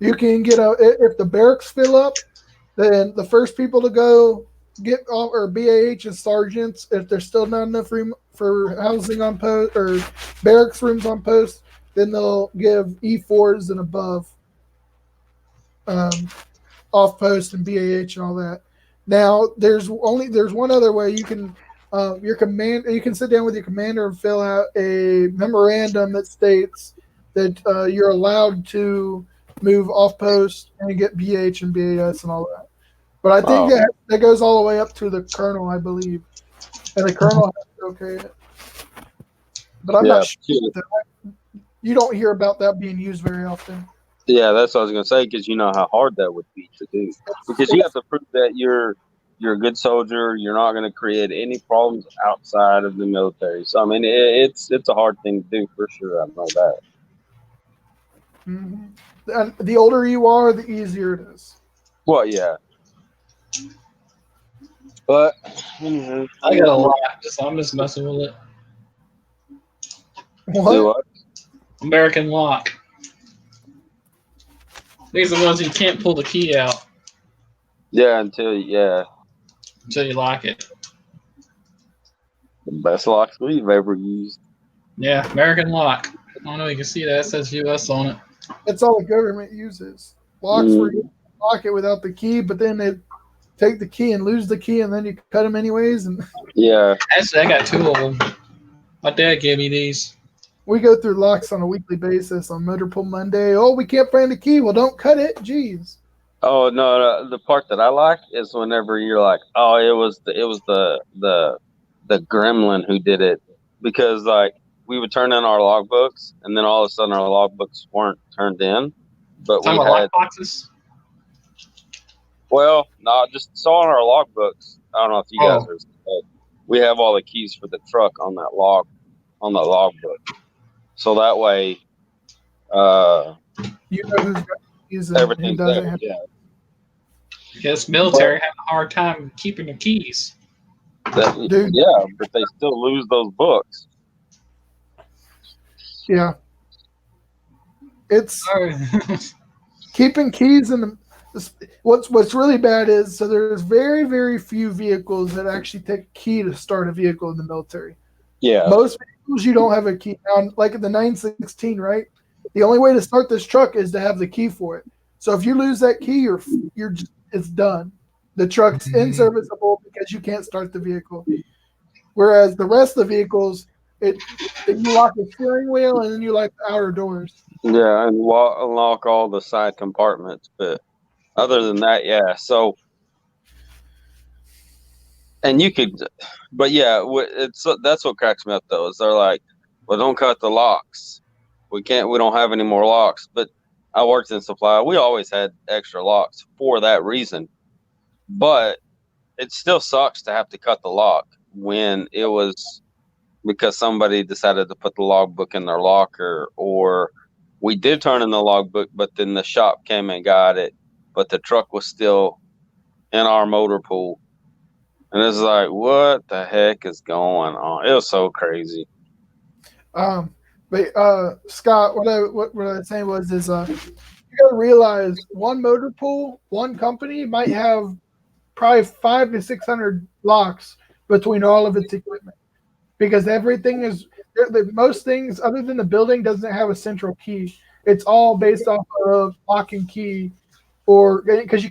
You can get if the barracks fill up, then the first people to go get off or BAH and sergeants. If there's still not enough room for housing on post or barracks rooms on post, then they'll give E4s and above off post and BAH and all that. Now there's one other way you can you can sit down with your commander and fill out a memorandum that states that you're allowed to move off post and get BH and BAS and all that. But I think that goes all the way up to the colonel, I believe, and the colonel has to okay it. But I'm not sure. You don't hear about that being used very often. Yeah, that's what I was gonna say because you know how hard that would be to do. Because you have to prove that you're a good soldier. You're not going to create any problems outside of the military. So I mean, it's a hard thing to do for sure. I know that. Mm-hmm. And the older you are, the easier it is. Well, yeah. But I got a lot, so I'm just messing with it. What? American lock. These are the ones you can't pull the key out. Yeah, until you lock it. The best locks we've ever used. Yeah, American lock. I don't know if you can see that. It says US on it. That's all the government uses. Locks where you lock it without the key, but then they take the key and lose the key, and then you cut them anyways. And yeah. Actually, I got 2 of them. My dad gave me these. We go through locks on a weekly basis on Motor Pool Monday. Oh, we can't find the key. Well, don't cut it. Jeez. Oh no, the part that I like is whenever you're like, oh, it was the gremlin who did it, because like we would turn in our logbooks and then all of a sudden our logbooks weren't turned in, but we had lock boxes. Well, no, just saw on our logbooks. I don't know if you guys are. But we have all the keys for the truck on that logbook, so that way, you know who's got keys and everything's who doesn't there. have. Yeah. Because military have a hard time keeping the keys. Dude. Yeah, but they still lose those books. Yeah. It's keeping keys in the. What's really bad is so there's very, very few vehicles that actually take a key to start a vehicle in the military. Yeah. Most vehicles you don't have a key. Now, like the 916, right? The only way to start this truck is to have the key for it. So if you lose that key, it's done. The truck's inserviceable because you can't start the vehicle. Whereas the rest of the vehicles, you lock the steering wheel and then you lock the outer doors. Yeah, and unlock all the side compartments, but other than that, yeah. So, and you could, but yeah, that's what cracks me up though. Is they're like, well, don't cut the locks. We don't have any more locks. But I worked in supply. We always had extra locks for that reason. But it still sucks to have to cut the lock when it was because somebody decided to put the logbook in their locker, or we did turn in the logbook, but then the shop came and got it, but the truck was still in our motor pool. And it's like, what the heck is going on? It was so crazy. But Scott, what I was saying was you got to realize one motor pool, one company might have probably 500 to 600 locks between all of its equipment, because everything is most things other than the building doesn't have a central key. It's all based off of lock and key, or because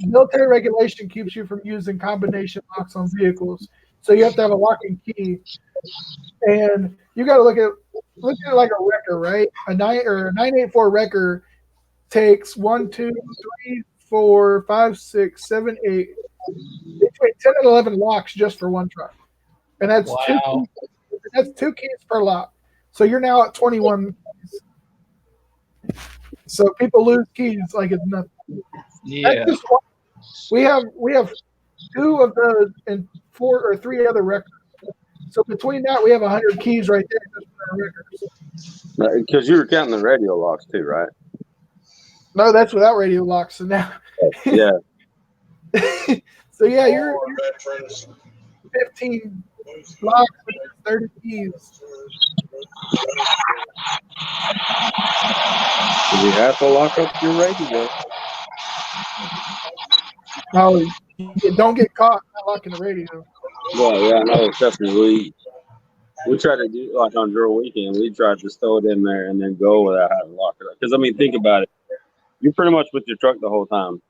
military regulation keeps you from using combination locks on vehicles, so you have to have a lock and key. And you got to look at it like a wrecker, right? A 984 wrecker takes 1, 2, 3, 4, 5, 6, 7, 8, between 10 and 11 locks just for one truck, and that's Wow. that's 2 keys per lock. So you're now at 21 keys. So people lose keys like it's nothing. Yeah. That's just one. We have 2 of those and 4 or 3 other records. So between that, we have 100 keys right there just for our records. Because you were counting the radio locks too, right? No, that's without radio locks. So now, Yeah. so yeah, you're 15 locks with 30 keys. You have to lock up your radio. Oh, don't get caught not locking the radio. Well, yeah, I know. Definitely. We try to do, like on drill weekend, we try to just throw it in there and then go without having to lock it up. Because, I mean, think about it. You're pretty much with your truck the whole time.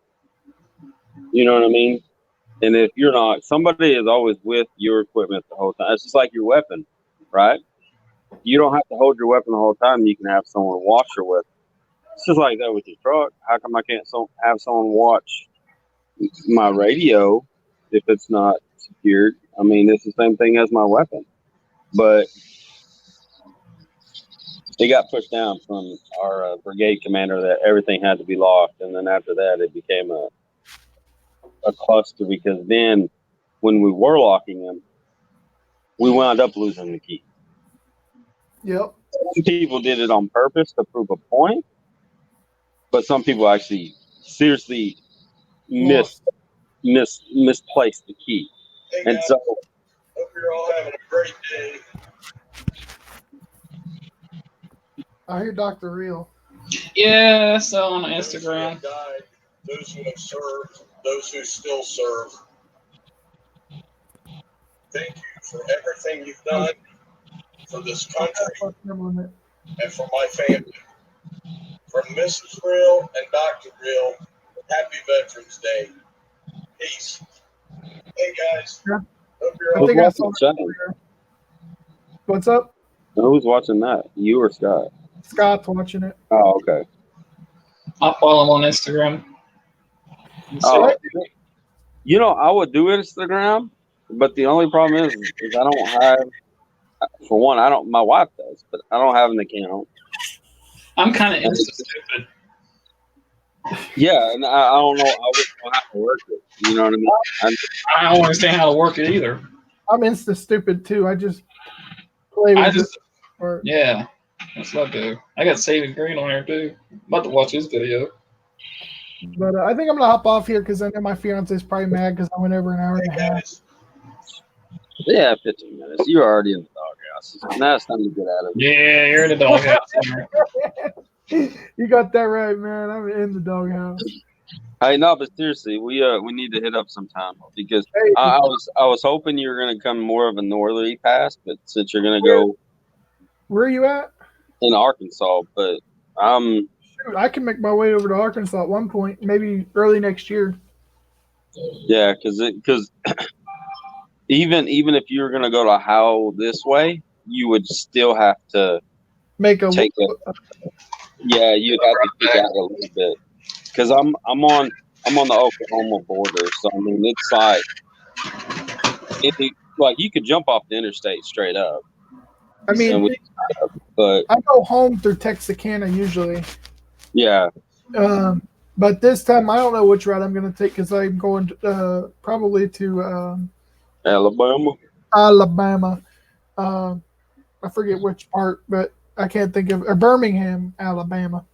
You know what I mean? And if you're not, somebody is always with your equipment the whole time. It's just like your weapon, right? You don't have to hold your weapon the whole time. You can have someone watch your weapon. It's just like that with your truck. How come I can't have someone watch my radio if it's not secured? I mean, it's the same thing as my weapon. But it got pushed down from our brigade commander that everything had to be locked. And then after that, it became a cluster, because then when we were locking them, we wound up losing the key. Yep. Some people did it on purpose to prove a point, but some people actually seriously misplaced the key. Hey and guys, so hope you're all having a great day. I hear Dr. Real. Yeah, so on Instagram. Those who have died, those who have served, those who still serve. Thank you for everything you've done for this country and for my family. From Mrs. Real and Dr. Real, happy Veterans Day. Peace. Hey guys, hope you're all I think I saw that earlier. What's up? who's watching that? You or Scott? Scott's watching it. Oh, okay. I'll follow him on Instagram. Oh, you know, I would do Instagram, but the only problem is I don't have. For one, I don't. My wife does, but I don't have an account. I'm kind of Insta stupid. Yeah, and I don't know. I wouldn't know how to work it. You know what I mean? I don't understand how to work it either. I'm Insta stupid too. I just play with it. Yeah, that's what I do. I got Saving Green on there too. I'm about to watch his video. But I think I'm gonna hop off here because I know my fiance's probably mad because I went over an hour and a half. Yeah, 15 minutes. You're already in the doghouse. Now it's time to get out of it. Yeah, you're in the doghouse. You got that right, man. I'm in the doghouse. Hey, no, but seriously, we need to hit up sometime because I was hoping you were gonna come more of a northerly pass, but since you're gonna go, where are you at? In Arkansas, but Shoot, I can make my way over to Arkansas at one point, maybe early next year. Yeah, because even if you were gonna go to Howell this way, you would still have to take it. Yeah, you'd have to pick out a little bit because I'm on the Oklahoma border, so I mean it's like you could jump off the interstate straight up. I mean, but I go home through Texarkana usually. Yeah. But this time I don't know which route I'm going to take because I'm going probably to Alabama. I forget which part, but I can't think of Birmingham, Alabama.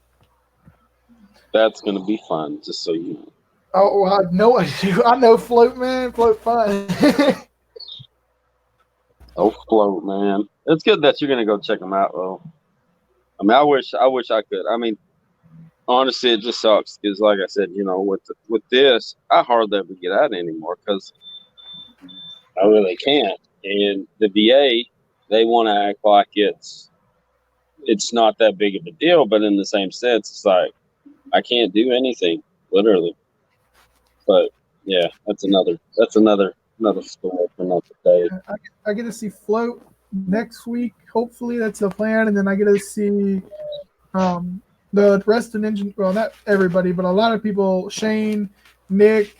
That's going to be fun, just so you know. Oh, I know I do. I know Float, man. Float fun. Oh, Float, man. It's good that you're gonna go check them out, though. I mean, I wish I could. I mean, honestly, it just sucks because, like I said, with this, I hardly ever get out anymore because I really can't. And the VA, they want to act like it's not that big of a deal, but in the same sense, it's like I can't do anything, literally. But yeah, that's another story for another day. I get to see Float next week. Hopefully, that's the plan, and then I get to see the rest of Ninja. Well, not everybody, but a lot of people. Shane, Nick,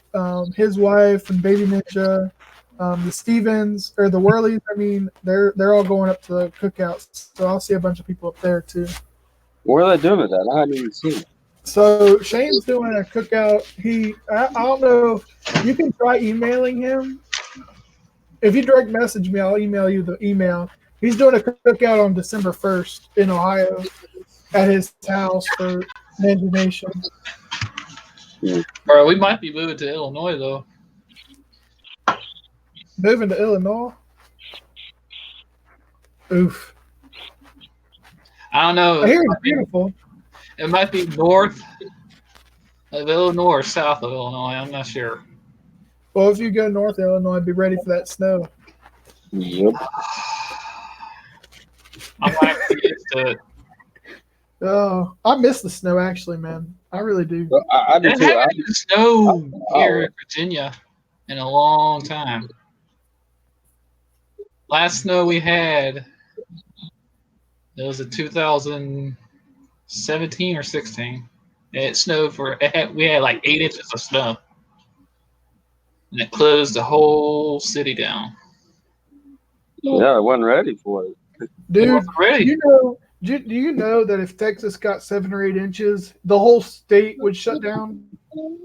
his wife, and Baby Ninja, the Stevens or the Whirlies. I mean, they're all going up to the cookouts, so I'll see a bunch of people up there too. Where are they doing it at? I haven't even seen it. So Shane's doing a cookout. I don't know. You can try emailing him. If you direct message me, I'll email you the email. He's doing a cookout on December 1st in Ohio at his house for Ninja Nation. Bro, we might be moving to Illinois though. Moving to Illinois? Oof. I don't know. I hear it's beautiful. It might be north of Illinois or south of Illinois. I'm not sure. Well, if you go north Illinois, be ready for that snow. Yep. I might be used to it. Oh, I miss the snow actually, man. I really do. I do too. There hasn't been snow here in Virginia in a long time. Last snow we had, it was in 2017 or 16. It snowed we had like 8 inches of snow. And it closed the whole city down. Yeah, I wasn't ready for it. Dude, ready. do you know that if Texas got 7 or 8 inches, the whole state would shut down?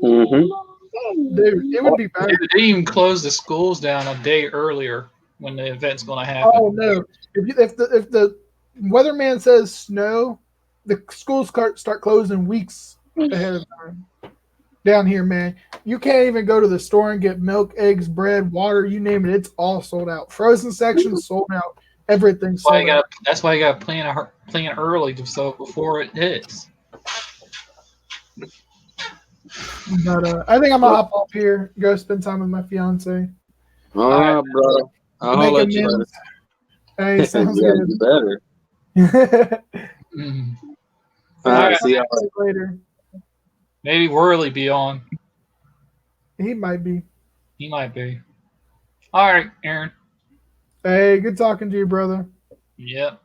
Mm-hmm. Dude, it would be bad. They didn't even close the schools down a day earlier when the event's going to happen. Oh no! If the weatherman says snow, the schools start closing weeks ahead of time. Down here, man, you can't even go to the store and get milk, eggs, bread, water, you name it. It's all sold out. Frozen sections sold out. Everything's sold out. That's why you got to plan early so before it hits. But I think I'm gonna hop off here, go spend time with my fiance. All right, brother. I'll let you later. Hey, sounds yeah, good. You better. All right, see you later. Maybe Whirly be on. He might be. He might be. All right, Aaron. Hey, good talking to you, brother. Yep.